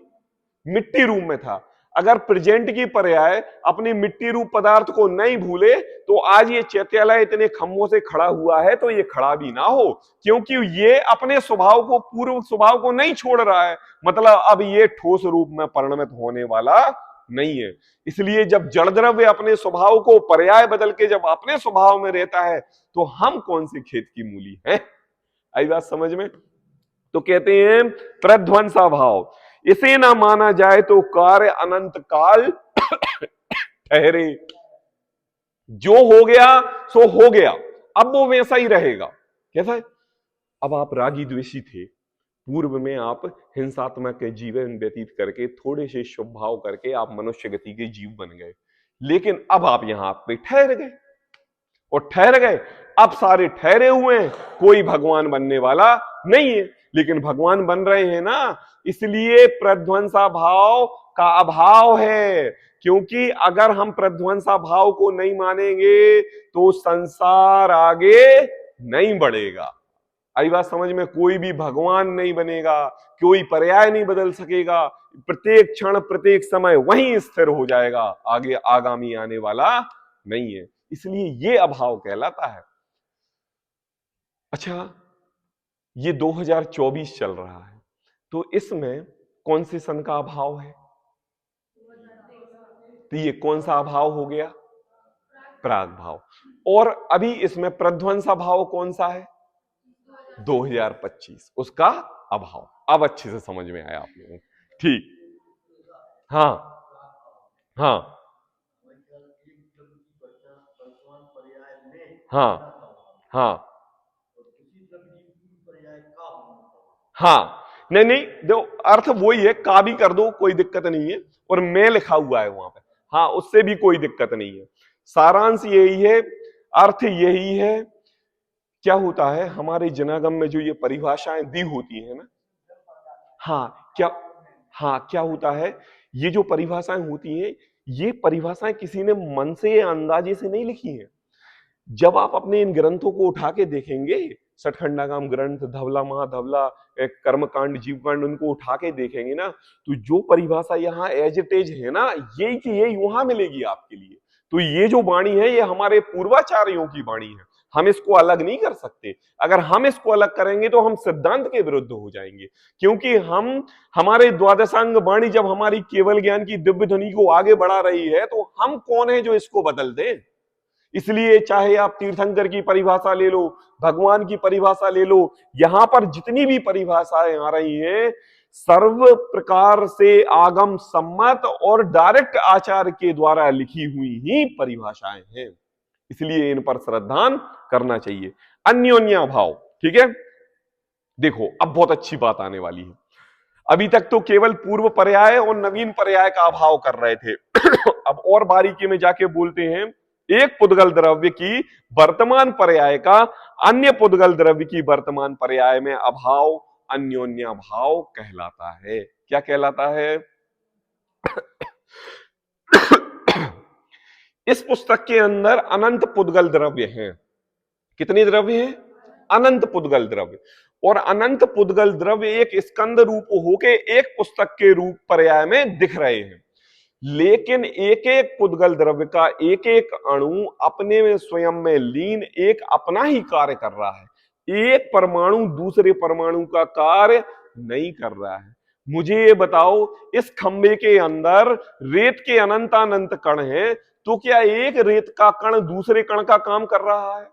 मिट्टी रूप में था। अगर प्रेजेंट की पर्याय अपनी मिट्टी रूप पदार्थ को नहीं भूले, तो आज ये चैत्यालय इतने खम्भों से खड़ा हुआ है तो ये खड़ा भी ना हो, क्योंकि ये अपने स्वभाव को, पूर्व स्वभाव को नहीं छोड़ रहा है। मतलब अब ये ठोस रूप में परिणमित होने वाला नहीं है। इसलिए जब जड़ द्रव्य अपने स्वभाव को पर्याय बदल के जब अपने स्वभाव में रहता है, तो हम कौन से खेत की मूली हैं? आई बात समझ में? तो कहते हैं प्रध्वंसा भाव, इसे ना माना जाए तो कार्य अनंत काल ठहरे। जो हो गया सो हो गया, अब वो वैसा ही रहेगा। कैसा है? अब आप रागी द्वेषी थे, पूर्व में आप हिंसात्मक जीवन व्यतीत करके थोड़े से शुभ भाव करके आप मनुष्य गति के जीव बन गए, लेकिन अब आप यहां पे ठहर गए और ठहर गए। अब सारे ठहरे हुए हैं, कोई भगवान बनने वाला नहीं है, लेकिन भगवान बन रहे हैं ना, इसलिए प्रध्वंसा भाव का अभाव है। क्योंकि अगर हम प्रध्वंसा भाव को नहीं मानेंगे तो संसार आगे नहीं बढ़ेगा। आई बात समझ में? कोई भी भगवान नहीं बनेगा, कोई पर्याय नहीं बदल सकेगा, प्रत्येक क्षण प्रत्येक समय वहीं स्थिर हो जाएगा, आगे आगामी आने वाला नहीं है। इसलिए ये अभाव कहलाता है। अच्छा, ये 2024 चल रहा है, तो इसमें कौन से सन का अभाव है? तो ये कौन सा अभाव हो गया? प्राग भाव। और अभी इसमें प्रध्वंसा भाव कौन सा है? 2025, उसका अभाव। अब अच्छे से समझ में आया आप लोगों को? ठीक। हाँ हाँ हाँ हाँ हाँ। नहीं नहीं, देखो अर्थ वही है, का भी कर दो कोई दिक्कत नहीं है, और मैं लिखा हुआ है वहां पे, हाँ, उससे भी कोई दिक्कत नहीं है। सारांश यही है, अर्थ यही है। क्या होता है हमारे जनागम में जो ये परिभाषाएं दी होती है ना, हाँ क्या, हाँ क्या होता है, ये जो परिभाषाएं होती हैं, ये परिभाषाएं किसी ने मन से या अंदाजे से नहीं लिखी है। जब आप अपने इन ग्रंथों को उठा के देखेंगे, सठखंडागाम ग्रंथ, धवला महाधवला, कर्मकांड, जीवकांड, उनको उठा के देखेंगे ना, तो जो परिभाषा यहाँ एज इट इज है ना, यही की यही वहां मिलेगी आपके लिए। तो ये जो वाणी है, ये हमारे पूर्वाचार्यों की वाणी है, हम इसको अलग नहीं कर सकते। अगर हम इसको अलग करेंगे तो हम सिद्धांत के विरुद्ध हो जाएंगे, क्योंकि हम, हमारे द्वादशांग वाणी जब हमारी केवल ज्ञान की दिव्य ध्वनि को आगे बढ़ा रही है, तो हम कौन है जो इसको बदल दें? इसलिए चाहे आप तीर्थंकर की परिभाषा ले लो, भगवान की परिभाषा ले लो, यहां पर जितनी भी परिभाषाएं आ रही हैं, सर्व प्रकार से आगम सम्मत और डायरेक्ट आचार्य के द्वारा लिखी हुई ही परिभाषाएं हैं। इसलिए इन पर श्रद्धान करना चाहिए। अन्योन्या भाव, ठीक है। देखो अब बहुत अच्छी बात आने वाली है। अभी तक तो केवल पूर्व पर्याय और नवीन पर्याय का अभाव कर रहे थे। अब और बारीकी में जाके बोलते हैं, एक पुद्गल द्रव्य की वर्तमान पर्याय का अन्य पुद्गल द्रव्य की वर्तमान पर्याय में अभाव अन्योन्या भाव कहलाता है। क्या कहलाता है? इस पुस्तक के अंदर अनंत पुद्गल द्रव्य हैं। कितने द्रव्य हैं? अनंत पुद्गल द्रव्य। और अनंत पुद्गल द्रव्य एक स्कंद रूप होके एक पुस्तक के रूप पर्याय में दिख रहे हैं, लेकिन एक एक पुद्गल द्रव्य का एक एक अणु अपने में स्वयं में लीन एक अपना ही कार्य कर रहा है। एक परमाणु दूसरे परमाणु का कार्य नहीं कर रहा है। मुझे ये बताओ, इस खंबे के अंदर रेत के अनंतानंत कण हैं, तो क्या एक रेत का कण दूसरे कण का काम कर रहा है?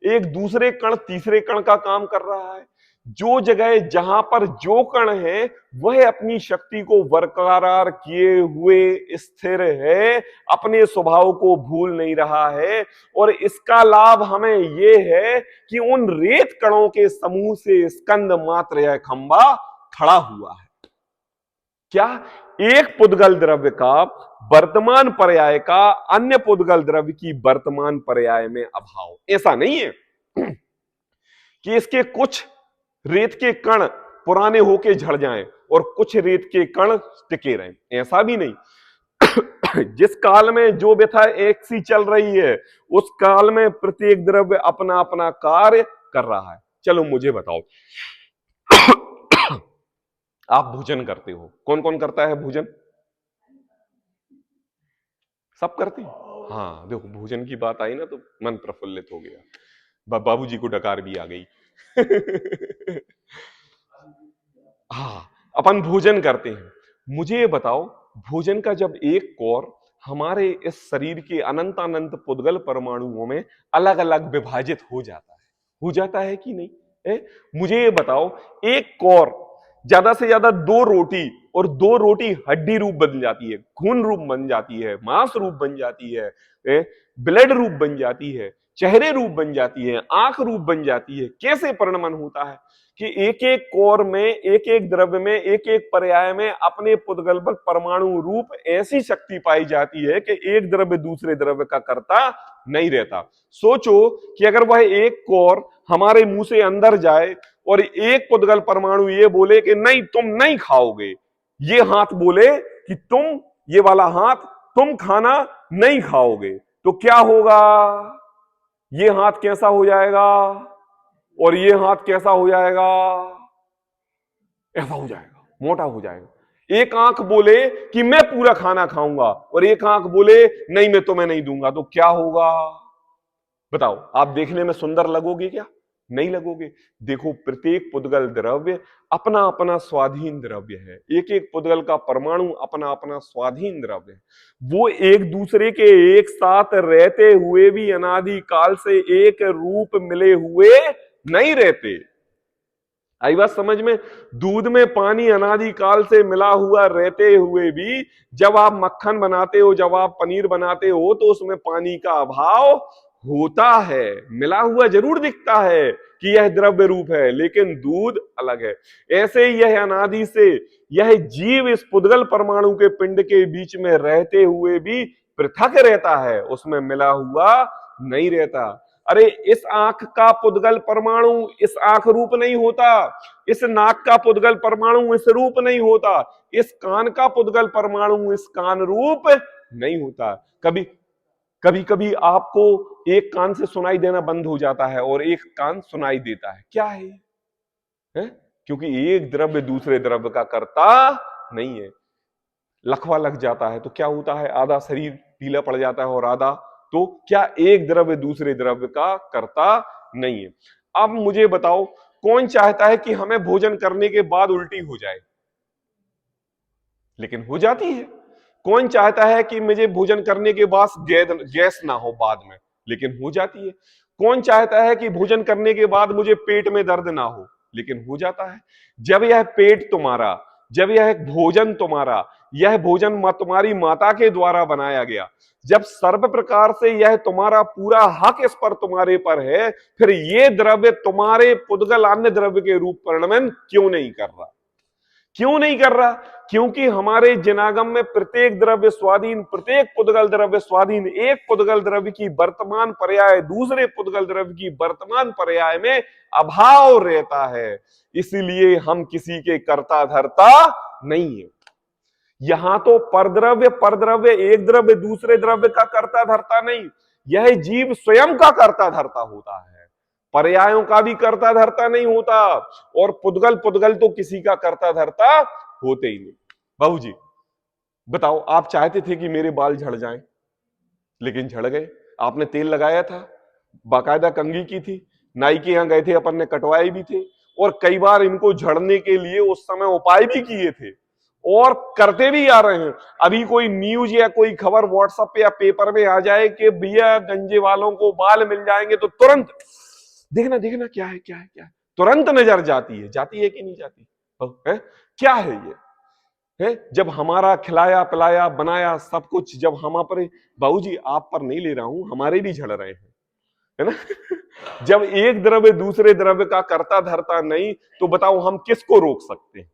एक दूसरे कण तीसरे कण का काम कर रहा है? जो जगह जहां पर जो कण है वह अपनी शक्ति को बरकरार किए हुए स्थिर है, अपने स्वभाव को भूल नहीं रहा है। और इसका लाभ हमें यह है कि उन रेत कणों के समूह से स्कंद मात्र यह खंबा खड़ा हुआ है। क्या? एक पुद्गल द्रव्य का वर्तमान पर्याय का अन्य पुद्गल द्रव्य की वर्तमान पर्याय में अभाव। ऐसा नहीं है कि इसके कुछ रेत के कण पुराने होके झड़ जाएं और कुछ रेत के कण टिके रहें, ऐसा भी नहीं। जिस काल में जो व्यथा एक सी चल रही है, उस काल में प्रत्येक द्रव्य अपना अपना कार्य कर रहा है। चलो मुझे बताओ, आप भोजन करते हो, कौन कौन करता है भोजन? सब करते हैं। हाँ देखो, भोजन की बात आई ना तो मन प्रफुल्लित हो गया, बाबूजी को डकार भी आ गई। हाँ, अपन भोजन करते हैं। मुझे ये बताओ, भोजन का जब एक कौर हमारे इस शरीर के अनंत अनंत पुद्गल परमाणुओं में अलग अलग विभाजित हो जाता है कि नहीं? मुझे ये बताओ, एक कौर ज्यादा से ज्यादा 2 रोटी, और 2 रोटी हड्डी रूप बन जाती है, खून रूप बन जाती है, मांस रूप बन जाती है, ब्लड रूप बन जाती है, चेहरे रूप बन जाती है, आंख रूप बन जाती है। कैसे परिणमन होता है कि एक एक कोर में, एक एक द्रव्य में, एक एक पर्याय में अपने पुद्गलबक परमाणु रूप ऐसी शक्ति पाई जाती है कि एक द्रव्य दूसरे द्रव्य का कर्ता नहीं रहता। सोचो कि अगर वह एक कोर हमारे मुंह से अंदर जाए और एक पुद्गल परमाणु ये बोले कि नहीं तुम नहीं खाओगे, ये हाथ बोले कि तुम, ये वाला हाथ, तुम खाना नहीं खाओगे, तो क्या होगा? ये हाथ कैसा हो जाएगा और ये हाथ कैसा हो जाएगा? ऐसा हो जाएगा, मोटा हो जाएगा। एक आंख बोले कि मैं पूरा खाना खाऊंगा और एक आंख बोले नहीं मैं तुम्हें नहीं दूंगा, तो क्या होगा? बताओ, आप देखने में सुंदर लगोगे क्या? नहीं लगोगे। देखो, प्रत्येक पुद्गल द्रव्य अपना अपना स्वाधीन द्रव्य है, एक एक पुद्गल का परमाणु अपना अपना स्वाधीन द्रव्य है। वो एक दूसरे के एक साथ रहते हुए भी अनादि काल से एक रूप मिले हुए नहीं रहते। आई बात समझ में? दूध में पानी अनादि काल से मिला हुआ रहते हुए भी जब आप मक्खन बनाते हो, जब आप पनीर बनाते हो, तो उसमें पानी का अभाव होता है। मिला हुआ जरूर दिखता है कि यह द्रव्य रूप है, लेकिन दूध अलग है। ऐसे ही यह अनादि से यह जीव इस पुद्गल परमाणु के पिंड के बीच में रहते हुए भी पृथक रहता है, उसमें मिला हुआ नहीं रहता। अरे इस आंख का पुद्गल परमाणु इस आंख रूप नहीं होता, इस नाक का पुद्गल परमाणु इस रूप नहीं होता, इस कान का पुद्गल परमाणु इस कान रूप नहीं होता। कभी कभी कभी आपको एक कान से सुनाई देना बंद हो जाता है और एक कान सुनाई देता है, क्या है? क्योंकि एक द्रव्य दूसरे द्रव्य का कर्ता नहीं है। लकवा लग जाता है तो क्या होता है? आधा शरीर पीला पड़ जाता है और आधा, तो क्या एक द्रव्य दूसरे द्रव्य का कर्ता नहीं है। अब मुझे बताओ, कौन चाहता है कि हमें भोजन करने के बाद उल्टी हो जाए? लेकिन हो जाती है। कौन चाहता है कि मुझे भोजन करने के बाद गैस ना हो बाद में? लेकिन हो जाती है। कौन चाहता है कि भोजन करने के बाद मुझे पेट में दर्द ना हो? लेकिन हो जाता है। जब यह पेट तुम्हारा, जब यह भोजन तुम्हारा, यह भोजन तुम्हारी माता के द्वारा बनाया गया, जब सर्व प्रकार से यह तुम्हारा पूरा हक इस पर तुम्हारे पर है, फिर ये द्रव्य तुम्हारे पुद्गल अन्य द्रव्य के रूप परिणमन क्यों नहीं कर रहा? क्यों नहीं कर रहा? क्योंकि हमारे जिनागम में प्रत्येक द्रव्य स्वाधीन, प्रत्येक पुद्गल द्रव्य स्वाधीन, एक पुद्गल द्रव्य की वर्तमान पर्याय दूसरे पुद्गल द्रव्य की वर्तमान पर्याय में अभाव रहता है। इसलिए हम किसी के कर्ता धर्ता नहीं है। यहां तो परद्रव्य परद्रव्य, एक द्रव्य दूसरे द्रव्य का कर्ता धर्ता नहीं, यह जीव स्वयं का कर्ता धर्ता होता है, पर्यायों का भी कर्ता धर्ता नहीं होता। और पुद्गल पुद्गल तो किसी का कर्ता धर्ता होते ही नहीं। बहू जी बताओ, आप चाहते थे कि मेरे बाल झड़ जाएं, लेकिन झड़ गए। आपने तेल लगाया था, बाकायदा कंघी की थी, नाई के यहां गए थे, अपन ने कटवाए भी थे, और कई बार इनको झड़ने के लिए उस समय उपाय भी किए थे और करते भी आ रहे हैं। अभी कोई न्यूज या कोई खबर व्हाट्सएप पे या पेपर में आ जाए कि भैया गंजे वालों को बाल मिल जाएंगे, तो तुरंत देखना देखना क्या है क्या है क्या है, तुरंत नजर जाती है। जाती है कि नहीं जाती है? क्या है ये? है जब हमारा खिलाया पिलाया बनाया सब कुछ, जब हम पर, बाबू जी आप पर नहीं ले रहा हूं, हमारे भी झड़ रहे हैं, है ना? जब एक द्रव्य दूसरे द्रव्य का कर्ता धर्ता नहीं, तो बताओ हम किसको रोक सकते हैं?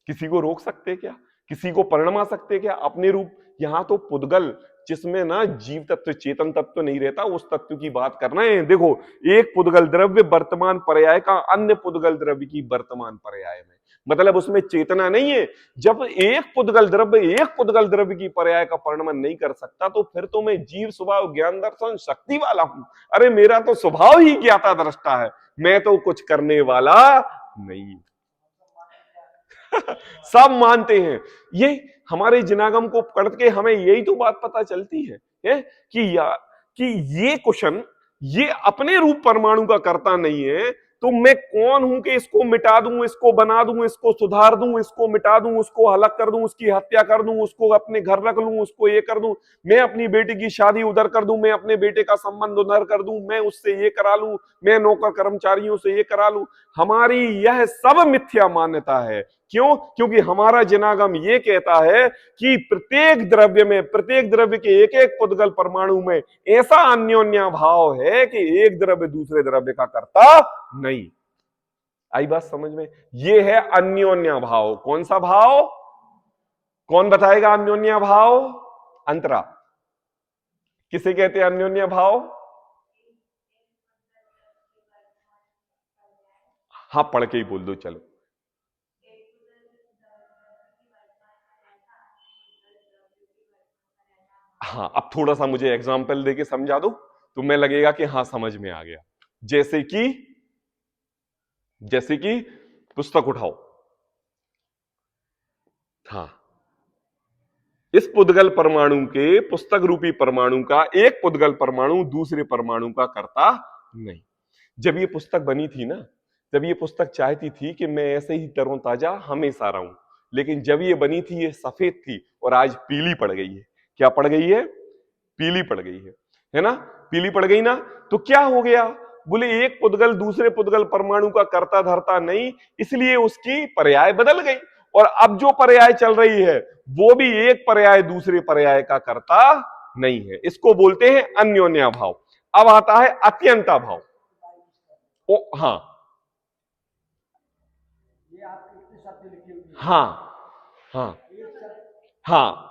किसी को रोक सकते क्या? किसी को परिणमा सकते क्या अपने रूप? यहां तो पुद्गल जिसमें ना जीव तत्व चेतन तत्व नहीं रहता, उस तत्व की बात कर रहे हैं। देखो, एक पुद्गल द्रव्य वर्तमान पर्याय का अन्य पुद्गल द्रव्य की वर्तमान पर्याय में, मतलब उसमें चेतना नहीं है। जब एक पुद्गल द्रव्य एक पुद्गल द्रव्य की पर्याय का परिणमन नहीं कर सकता, तो फिर तो मैं जीव स्वभाव ज्ञान दर्शन शक्ति वाला हूं। अरे मेरा तो स्वभाव ही ज्ञाता दृष्टा है, मैं तो कुछ करने वाला नहीं। सब मानते हैं। ये हमारे जिनागम को पढ़ के हमें यही तो बात पता चलती है कि ये क्वेश्चन, ये अपने रूप परमाणु का कर्ता नहीं है, तो मैं कौन हूं कि इसको मिटा दूं, इसको बना दूं, इसको सुधार दूं, इसको मिटा दूं, उसको हलक कर दूं, उसकी हत्या कर दूं, उसको अपने घर रख लूं, उसको ये कर दूं, मैं अपनी बेटी की शादी उधर कर दूं, मैं अपने बेटे का संबंध उधर कर दूं, मैं उससे ये करा लूं, मैं नौकर कर्मचारियों से ये करा लूं। हमारी यह सब मिथ्या मान्यता है। क्यों? क्योंकि हमारा जिनागम ये कहता है कि प्रत्येक द्रव्य में, प्रत्येक द्रव्य के एक एक पुद्गल परमाणु में ऐसा अन्योन्या भाव है कि एक द्रव्य दूसरे द्रव्य का कर्ता नहीं। आई बात समझ में? ये है अन्योन्या भाव। कौन सा भाव? कौन बताएगा अन्योन्या भाव? अंतरा। किसे कहते हैं अन्योन्या भाव? हाँ, पढ़ के ही बोल दो चलो। हाँ, अब थोड़ा सा मुझे एग्जाम्पल देके समझा दो, तो मैं लगेगा कि हाँ समझ में आ गया। जैसे कि पुस्तक उठाओ। हाँ, इस पुद्गल परमाणु के, पुस्तक रूपी परमाणु का एक पुद्गल परमाणु दूसरे परमाणु का कर्ता नहीं। जब ये पुस्तक बनी थी ना, जब ये पुस्तक चाहती थी कि मैं ऐसे ही तरोताजा हमेशा रहूं, लेकिन जब ये बनी थी ये सफेद थी और आज पीली पड़ गई है। क्या पड़ गई है? पीली पड़ गई है ना? पीली पड़ गई ना, तो क्या हो गया? बोले एक पुद्गल दूसरे पुद्गल परमाणु का कर्ता धर्ता नहीं, इसलिए उसकी पर्याय बदल गई। और अब जो पर्याय चल रही है वो भी एक पर्याय दूसरे पर्याय का कर्ता नहीं है। इसको बोलते हैं अन्योन्या भाव। अब आता है अत्यंता भाव। ओ हाँ, हाँ, हाँ, हाँ,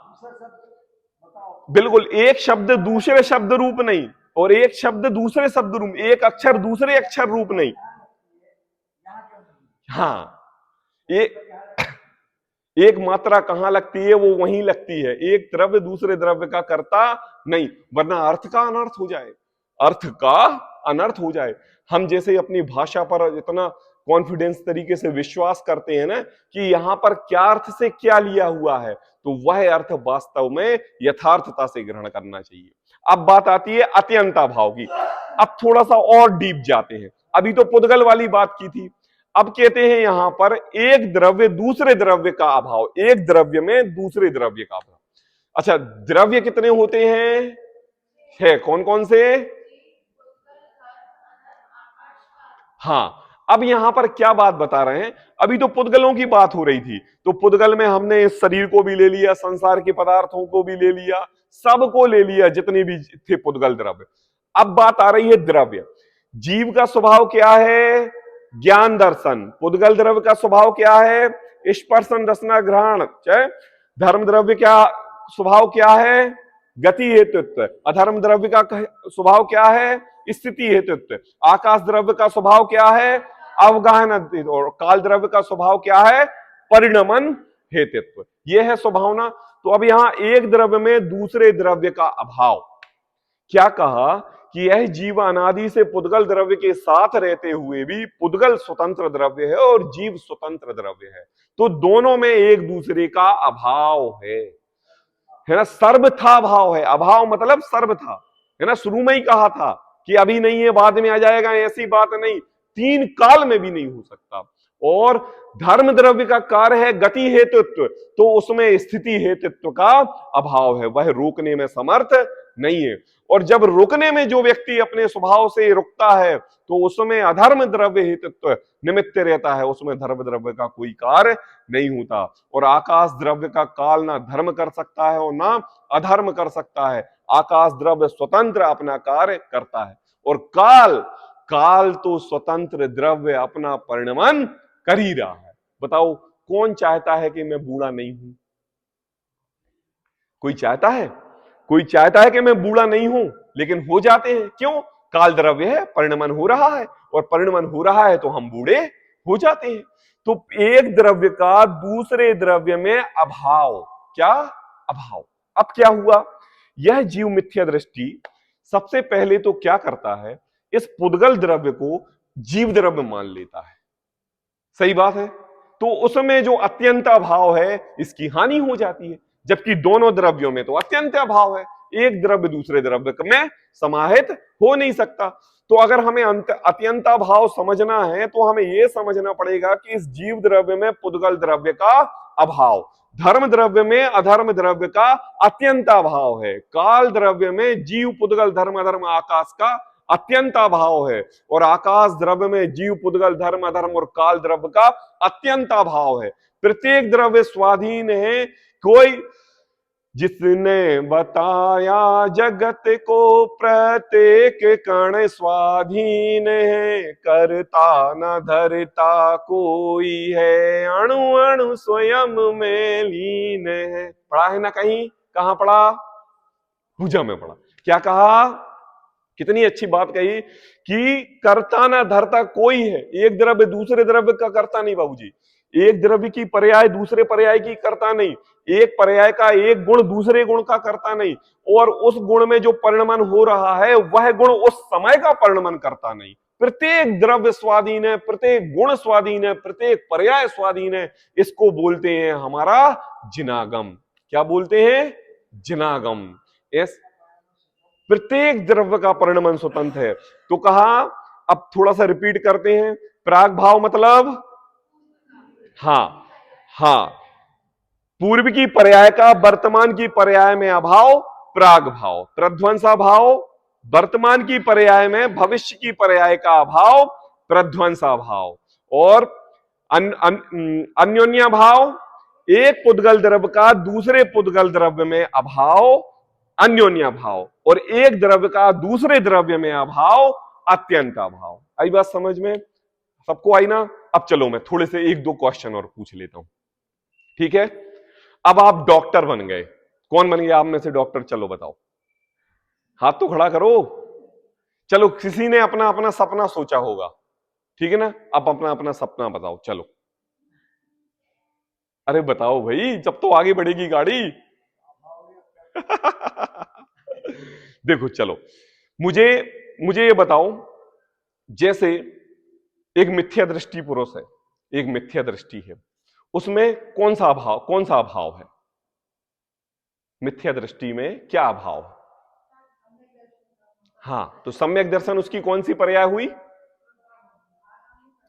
बिल्कुल। एक शब्द दूसरे शब्द रूप नहीं, और एक शब्द दूसरे शब्द रूप, एक अक्षर दूसरे अक्षर रूप नहीं। हाँ, एक मात्रा कहां लगती है? वो वहीं लगती है। एक द्रव्य दूसरे द्रव्य का कर्ता नहीं, वरना अर्थ का अनर्थ हो जाए। अर्थ का अनर्थ हो जाए। हम जैसे अपनी भाषा पर इतना कॉन्फिडेंस तरीके से विश्वास करते हैं ना कि यहां पर क्या अर्थ से क्या लिया हुआ है, तो वह अर्थ वास्तव में यथार्थता से ग्रहण करना चाहिए। अब बात आती है अत्यंता भाव की। अब थोड़ा सा और डीप जाते हैं। अभी तो पुद्गल वाली बात की थी, अब कहते हैं यहां पर एक द्रव्य दूसरे द्रव्य का अभाव। एक द्रव्य में दूसरे द्रव्य का अभाव। अच्छा, द्रव्य कितने होते हैं? है कौन कौन से? हाँ, अब यहां पर क्या बात बता रहे हैं? अभी तो पुद्गलों की बात हो रही थी, तो पुद्गल में हमने इस शरीर को भी ले लिया, संसार के पदार्थों को भी ले लिया, सबको ले लिया जितने भी थे पुद्गल द्रव्य। अब बात आ रही है द्रव्य। जीव का स्वभाव क्या है? ज्ञान दर्शन। पुद्गल द्रव्य का स्वभाव क्या है? स्पर्शन रसना ग्रहण। धर्म द्रव्य क्या स्वभाव क्या है? गति हेतुत्व। अधर्म द्रव्य का स्वभाव क्या है? स्थिति हेतुत्व। आकाश द्रव्य का स्वभाव क्या है? अवगाहन। और काल द्रव्य का स्वभाव क्या है? परिणमन हेतुत्व। यह है स्वभावना। तो अब यहां एक द्रव्य में दूसरे द्रव्य का अभाव। क्या कहा कि यह जीव अनादि से पुद्गल द्रव्य के साथ रहते हुए भी पुद्गल स्वतंत्र द्रव्य है और जीव स्वतंत्र द्रव्य है, तो दोनों में एक दूसरे का अभाव है ना? सर्वथा भाव है। अभाव मतलब सर्वथा, है ना? शुरू में ही कहा था कि अभी नहीं है बाद में आ जाएगा, ऐसी बात नहीं, तीन काल में भी नहीं हो सकता। और धर्म द्रव्य का कार्य है गति हेतुत्व, तो उसमें स्थिति हेतुत्व का अभाव है, वह रोकने में समर्थ नहीं है। और जब रुकने में जो व्यक्ति अपने स्वभाव से रुकता है तो उसमें अधर्म द्रव्य हेतुत्व निमित्त रहता है, उसमें धर्म द्रव्य का कोई कार्य नहीं होता। और आकाश द्रव्य का काल ना धर्म कर सकता है और ना अधर्म कर सकता है। आकाश द्रव्य स्वतंत्र अपना कार्य करता है, और काल काल तो स्वतंत्र द्रव्य अपना परिणमन कर ही रहा है। बताओ कौन चाहता है कि मैं बूढ़ा नहीं हूं? कोई चाहता है? कोई चाहता है कि मैं बूढ़ा नहीं हूं, लेकिन हो जाते हैं। क्यों? काल द्रव्य है, परिणमन हो रहा है, और परिणमन हो रहा है तो हम बूढ़े हो जाते हैं। तो एक द्रव्य का दूसरे द्रव्य में अभाव। क्या? अभाव। अब क्या हुआ? यह जीव मिथ्या दृष्टि सबसे पहले तो क्या करता है, इस पुद्गल द्रव्य को जीव द्रव्य मान लेता है। सही बात है। तो उसमें जो अत्यंता भाव है इसकी हानि हो जाती है, जबकि दोनों द्रव्यों में तो अत्यंता भाव है। एक द्रव्य दूसरे द्रव्य में समाहित हो नहीं सकता। तो अगर हमें अत्यंता भाव समझना है तो हमें यह समझना पड़ेगा कि इस जीव द्रव्य में पुद्गल द्रव्य का अभाव, धर्म द्रव्य में अधर्म द्रव्य का अत्यंता भाव है, काल द्रव्य में जीव पुद्गल धर्म अधर्म आकाश का अत्यंत अभाव है। और आकाश द्रव्य में जीव, पुद्गल, धर्म, अधर्म और काल द्रव्य का अत्यंत अभाव है। प्रत्येक द्रव्य स्वाधीन है। कोई जिसने बताया जगत को प्रत्येक कण स्वाधीन है, करता न धरता कोई है, अणु अणु स्वयं में लीन है। पढ़ा है ना कहीं? कहां पढ़ा? पूजा में पढ़ा। क्या कहा? कितनी अच्छी बात कही कि कर्ता ना धरता कोई है। एक द्रव्य दूसरे द्रव्य का कर्ता नहीं बाबूजी। एक द्रव्य की पर्याय दूसरे पर्याय की कर्ता नहीं। एक पर्याय का एक गुण दूसरे गुण का कर्ता नहीं। और उस गुण में जो परिणमन हो रहा है वह गुण उस समय का परिणमन करता नहीं। प्रत्येक द्रव्य स्वाधीन है, प्रत्येक गुण स्वाधीन है, प्रत्येक पर्याय स्वाधीन है। इसको बोलते हैं हमारा जिनागम। क्या बोलते हैं? जिनागम। इस प्रत्येक द्रव्य का परिणमन स्वतंत्र है। तो कहा, अब थोड़ा सा रिपीट करते हैं। प्राग भाव मतलब, हाँ हाँ, पूर्व की पर्याय का वर्तमान की पर्याय में अभाव प्राग भाव। प्रध्वंसा भाव वर्तमान की पर्याय में भविष्य की पर्याय का अभाव प्रध्वंसा भाव। और अन्योन्या भाव, एक पुद्गल द्रव्य का दूसरे पुद्गल द्रव्य में अभाव अन्योन्या भाव। और एक द्रव्य का दूसरे द्रव्य में अभाव अत्यंत अभाव। आई बात समझ में? सबको आई ना? अब चलो मैं थोड़े से एक दो क्वेश्चन और पूछ लेता हूं, ठीक है? अब आप डॉक्टर बन गए। कौन बन गया आप में से डॉक्टर? चलो बताओ, हाथ तो खड़ा करो। चलो, किसी ने अपना अपना सपना सोचा होगा, ठीक है ना? अब अपना अपना सपना बताओ, चलो। अरे बताओ भाई, जब तो आगे बढ़ेगी गाड़ी। देखो चलो, मुझे मुझे ये बताओ, जैसे एक मिथ्या दृष्टि पुरुष है, एक मिथ्या दृष्टि है, उसमें कौन सा अभाव है? मिथ्या दृष्टि में क्या अभाव है? हाँ, तो सम्यक दर्शन उसकी कौन सी पर्याय हुई?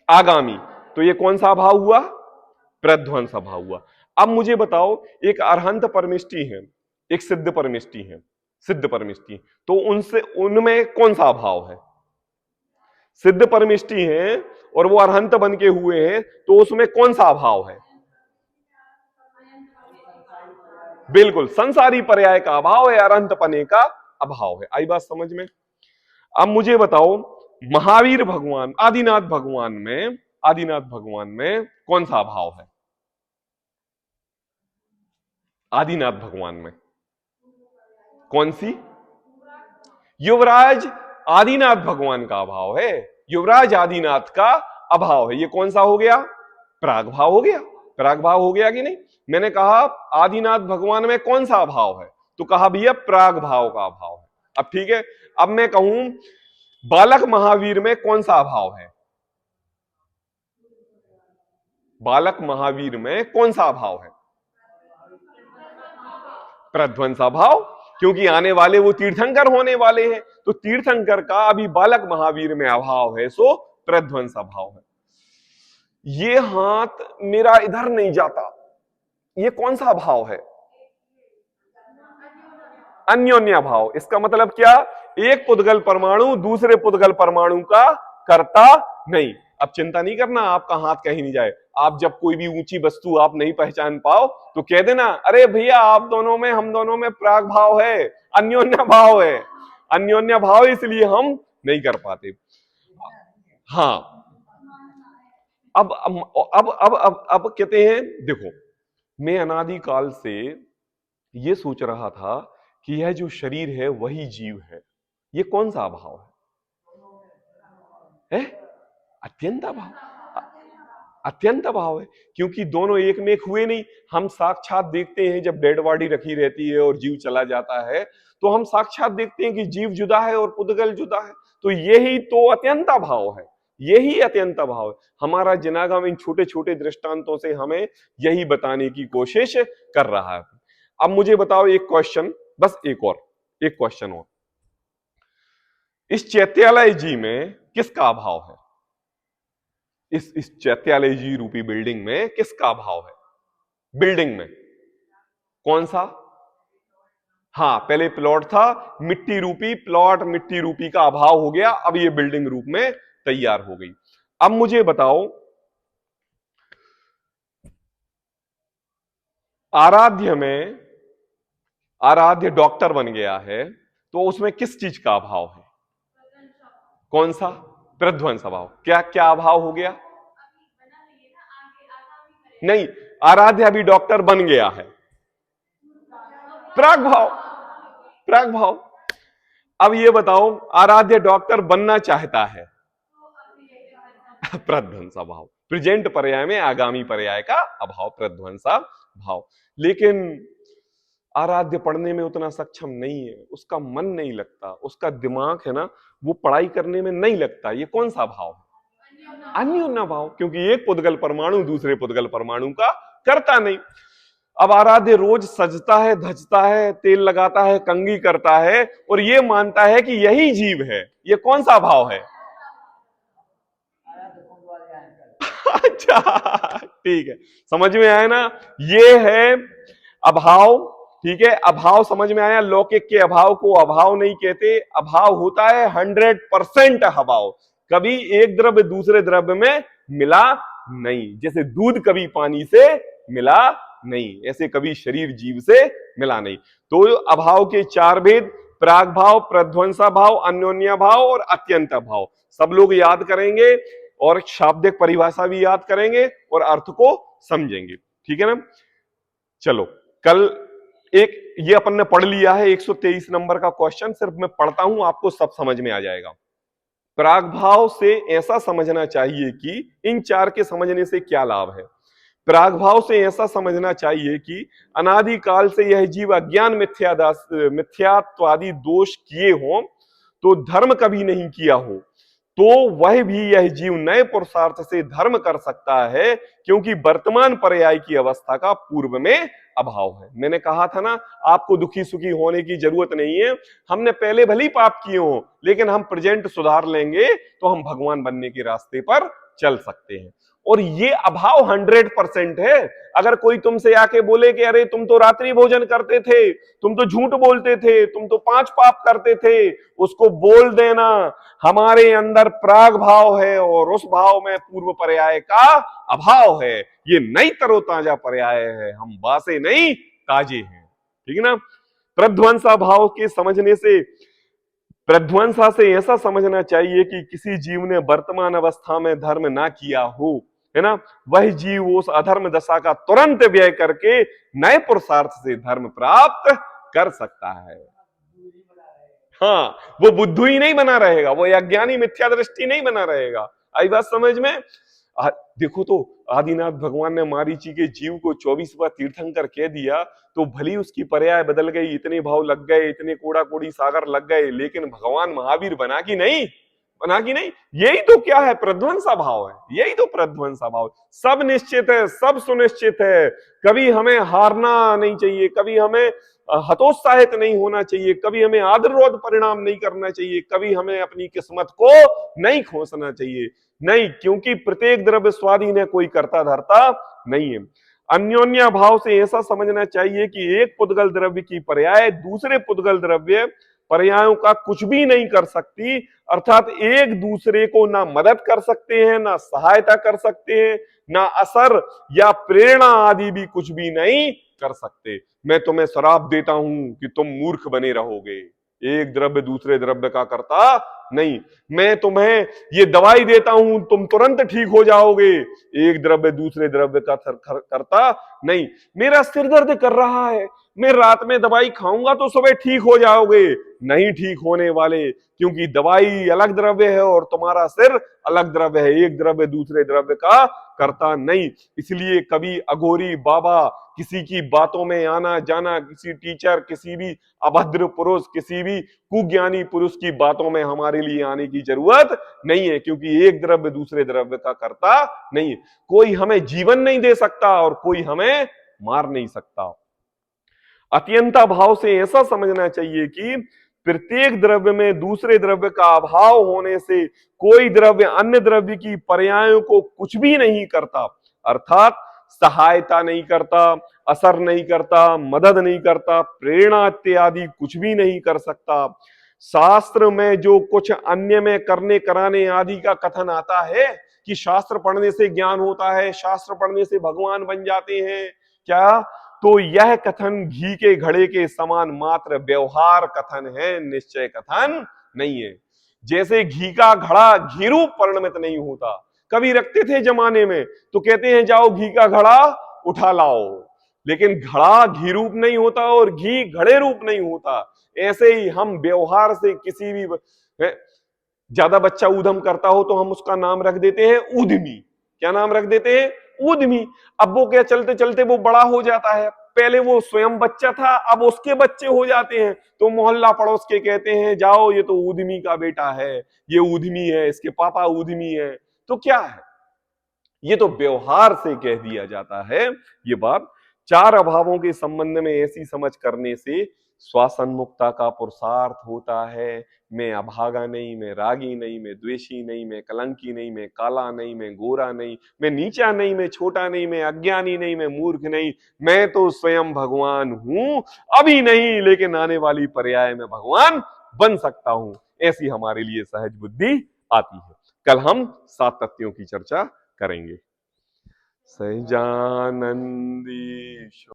आगामी। तो ये कौन सा अभाव हुआ? प्रध्वंस अभाव हुआ। अब मुझे बताओ, एक अरहंत परमिष्टि है, एक सिद्ध परमिष्टि है, सिद्ध परमिष्टि, तो उनसे उनमें कौन सा अभाव है? सिद्ध परमिष्टि है और वो अरहंत बन के हुए हैं, तो उसमें कौन सा अभाव है? बिल्कुल, संसारी पर्याय का अभाव है, अरहंत पने का अभाव है। आई बात समझ में? अब मुझे बताओ, महावीर भगवान, आदिनाथ भगवान में कौन सा अभाव है? आदिनाथ भगवान में कौन सी? युवराज आदिनाथ भगवान का अभाव है। युवराज आदिनाथ का अभाव है। ये कौन सा हो गया? प्राग भाव हो गया। प्राग भाव हो गया कि नहीं? मैंने कहा आदिनाथ भगवान में कौन सा अभाव है, तो कहा भैया प्राग भाव का अभाव है। अब ठीक है, अब मैं कहूं बालक महावीर में कौन सा अभाव है? बालक महावीर में कौन सा अभाव है? प्रध्वंसा भाव, क्योंकि आने वाले वो तीर्थंकर होने वाले हैं, तो तीर्थंकर का अभी बालक महावीर में अभाव है, सो प्रध्वंसा भाव है। ये हाथ मेरा इधर नहीं जाता, ये कौन सा भाव है? अन्योन्या भाव। इसका मतलब क्या? एक पुद्गल परमाणु दूसरे पुद्गल परमाणु का कर्ता नहीं। अब चिंता नहीं करना, आपका हाथ कहीं नहीं जाए। आप जब कोई भी ऊंची वस्तु आप नहीं पहचान पाओ तो कह देना, अरे भैया आप दोनों में, हम दोनों में प्राग भाव है, अन्योन्या भाव है। अन्योन्या भाव इसलिए हम नहीं कर पाते। हाँ, अब कहते हैं, देखो, मैं अनादिकाल से ये सोच रहा था कि यह जो शरीर है वही जीव है। ये कौन सा अभाव है? अत्यंत अभाव। अत्यंत अभाव है, क्योंकि दोनों एक में एक हुए नहीं। हम साक्षात देखते हैं, जब डेड बॉडी रखी रहती है और जीव चला जाता है, तो हम साक्षात देखते हैं कि जीव जुदा है और पुद्गल जुदा है। तो यही तो अत्यंत अभाव है, यही अत्यंत अभाव है। हमारा जिनागम इन छोटे छोटे दृष्टांतों से हमें यही बताने की कोशिश कर रहा है। अब मुझे बताओ एक क्वेश्चन, बस एक क्वेश्चन और। इस चैत्यालय जी में किसका अभाव है? इस चैत्यालय जी रूपी बिल्डिंग में किसका अभाव है? बिल्डिंग में कौन सा? हाँ, पहले प्लॉट था, मिट्टी रूपी प्लॉट, मिट्टी रूपी का अभाव हो गया, अब ये बिल्डिंग रूप में तैयार हो गई। अब मुझे बताओ, आराध्य में, आराध्य डॉक्टर बन गया है, तो उसमें किस चीज का अभाव है? कौन सा? प्रध्वंस अभाव। क्या क्या अभाव हो गया? नहीं, आराध्य अभी डॉक्टर बन गया है, प्राग भाव, प्राग भाव। अब ये बताओ, आराध्य डॉक्टर बनना चाहता है, प्रध्वंसा भाव। प्रेजेंट पर्याय में आगामी पर्याय का अभाव, प्रध्वंसा भाव। लेकिन आराध्य पढ़ने में उतना सक्षम नहीं है, उसका मन नहीं लगता, उसका दिमाग है ना वो पढ़ाई करने में नहीं लगता। ये कौन सा भाव है? अन्योन्य भाव, क्योंकि एक पुद्गल परमाणु दूसरे पुद्गल परमाणु का करता नहीं। अब आराध्य रोज सजता है, धजता है, तेल लगाता है, कंघी करता है और ये मानता है कि यही जीव है। ये कौन सा भाव है? अच्छा, ठीक है, समझ में आया ना? ये है अभाव। ठीक है, अभाव समझ में आया। लौकिक के अभाव को अभाव नहीं कहते, अभाव होता है 100% अभाव। कभी एक द्रव्य दूसरे द्रव्य में मिला नहीं, जैसे दूध कभी पानी से मिला नहीं, ऐसे कभी शरीर जीव से मिला नहीं। तो अभाव के चार भेद, प्राग भाव, प्रध्वंसा भाव, अन्योन्या भाव और अत्यंत भाव, सब लोग याद करेंगे और शाब्दिक परिभाषा भी याद करेंगे और अर्थ को समझेंगे। ठीक है ना? चलो, कल एक ये अपन ने पढ़ लिया है 123 नंबर का क्वेश्चन, सिर्फ मैं पढ़ता हूं, आपको सब समझ में आ जाएगा। प्राग भाव से ऐसा समझना चाहिए कि इन चार के समझने से क्या लाभ है। प्राग भाव से ऐसा समझना चाहिए कि अनादिकाल से यह जीव अज्ञान मिथ्यात्वादी दोष किए हों तो धर्म कभी नहीं किया हो, तो वह भी यह जीव नए पुरुषार्थ से धर्म कर सकता है, क्योंकि वर्तमान पर्याय की अवस्था का पूर्व में अभाव है। मैंने कहा था ना, आपको दुखी सुखी होने की जरूरत नहीं है। हमने पहले भले ही पाप किए हो, लेकिन हम प्रेजेंट सुधार लेंगे तो हम भगवान बनने के रास्ते पर चल सकते हैं। और ये अभाव 100% है। अगर कोई तुमसे आके बोले कि अरे तुम तो रात्रि भोजन करते थे, तुम तो झूठ बोलते थे, तुम तो 5 पाप करते थे, उसको बोल देना हमारे अंदर प्राग भाव है और उस भाव में पूर्व पर्याय का अभाव है। ये नई तरोताजा पर्याय है, हम बासे नहीं ताजे हैं। ठीक है ना? प्रध्वंसा भाव के समझने से, प्रध्वंसा से ऐसा समझना चाहिए कि किसी जीव ने वर्तमान अवस्था में धर्म ना किया हो, है ना, वह जीव उस अधर्म दशा का तुरंत व्यय करके नए पुरुषार्थ से धर्म प्राप्त कर सकता है। हाँ, वो बुद्धू ही नहीं बना रहेगा, वो अज्ञानी मिथ्या दृष्टि नहीं बना रहेगा। आई बात समझ में? देखो तो आदिनाथ भगवान ने मारीची के जीव को 24 बार तीर्थंकर कह दिया, तो भली उसकी पर्याय बदल गई, इतने भाव लग गए, इतने कोड़ा कोड़ी सागर लग गए, लेकिन भगवान महावीर बना कि नहीं? बना कि नहीं? यही तो क्या है? प्रध्वंसा भाव है, यही तो प्रध्वंसा भाव। सब निश्चित है, सब सुनिश्चित है, कभी हमें हारना नहीं चाहिए, कभी हमें हतोत्साहित नहीं होना चाहिए, कभी हमें आदररोध परिणाम नहीं करना चाहिए, कभी हमें अपनी किस्मत को नहीं खोसना चाहिए। नहीं, क्योंकि प्रत्येक द्रव्य स्वाधीन है, कोई करता धरता नहीं है। अन्योन्या भाव से ऐसा समझना चाहिए कि एक पुद्गल द्रव्य की पर्याय दूसरे पुद्गल द्रव्य पर्यायों का कुछ भी नहीं कर सकती, अर्थात एक दूसरे को ना मदद कर सकते हैं, ना सहायता कर सकते हैं, ना असर या प्रेरणा आदि भी कुछ भी नहीं कर सकते। मैं तुम्हें श्राप देता हूं कि तुम मूर्ख बने रहोगे, एक द्रव्य दूसरे द्रव्य का करता नहीं। मैं तुम्हें ये दवाई देता हूं, तुम तुरंत ठीक हो जाओगे, एक द्रव्य दूसरे द्रव्य का करता नहीं। मेरा सिर दर्द कर रहा है, मैं रात में दवाई खाऊंगा तो सुबह ठीक हो जाओगे, नहीं ठीक होने वाले, क्योंकि दवाई अलग द्रव्य है और तुम्हारा सिर अलग द्रव्य है, एक द्रव्य दूसरे द्रव्य का करता नहीं। इसलिए कभी अघोरी बाबा, किसी की बातों में आना जाना, किसी टीचर, किसी भी अभद्र पुरुष, किसी भी कुज्ञानी पुरुष की बातों में हमारे लिए आने की जरूरत नहीं है, क्योंकि एक द्रव्य दूसरे द्रव्य का करता नहीं है। कोई हमें जीवन नहीं दे सकता और कोई हमें मार नहीं सकता। अत्यंता भाव से ऐसा समझना चाहिए कि प्रत्येक द्रव्य में दूसरे द्रव्य का अभाव होने से कोई द्रव्य अन्य द्रव्य की पर्यायों को कुछ भी नहीं करता, अर्थात सहायता नहीं करता, असर नहीं करता, मदद नहीं करता, प्रेरणा इत्यादि कुछ भी नहीं कर सकता। शास्त्र में जो कुछ अन्य में करने कराने आदि का कथन आता है कि शास्त्र पढ़ने से ज्ञान होता है, शास्त्र पढ़ने से भगवान बन जाते हैं, क्या? तो यह कथन घी के घड़े के समान मात्र व्यवहार कथन है, निश्चय कथन नहीं है। जैसे घी का घड़ा घी रूप परिणमित नहीं होता, कभी रखते थे जमाने में तो कहते हैं जाओ घी का घड़ा उठा लाओ, लेकिन घड़ा घी रूप नहीं होता और घी घड़े रूप नहीं होता। ऐसे ही हम व्यवहार से किसी भी ज्यादा बच्चा ऊधम करता हो तो हम उसका नाम रख देते हैं ऊधमी। क्या नाम रख देते हैं? ऊधमी। अब वो क्या चलते चलते वो बड़ा हो जाता है, पहले वो स्वयं बच्चा था, अब उसके बच्चे हो जाते हैं, तो मोहल्ला पड़ोस के कहते हैं जाओ ये तो ऊधमी का बेटा है, ये ऊधमी है, इसके पापा ऊधमी है। तो क्या है? ये तो व्यवहार से कह दिया जाता है ये बात। चार अभावों के संबंध में ऐसी समझ करने से स्वासन्मुक्ता का पुरुषार्थ होता है। मैं अभागा नहीं, मैं रागी नहीं, मैं द्वेषी नहीं, मैं कलंकी नहीं, मैं काला नहीं, मैं गोरा नहीं, मैं नीचा नहीं, मैं छोटा नहीं, मैं अज्ञानी नहीं, मैं मूर्ख नहीं, मैं तो स्वयं भगवान हूं, अभी नहीं लेकिन आने वाली पर्याय में भगवान बन सकता हूं। ऐसी हमारे लिए सहज बुद्धि आती है। कल हम 7 तथ्यों की चर्चा करेंगे। सहजानंदी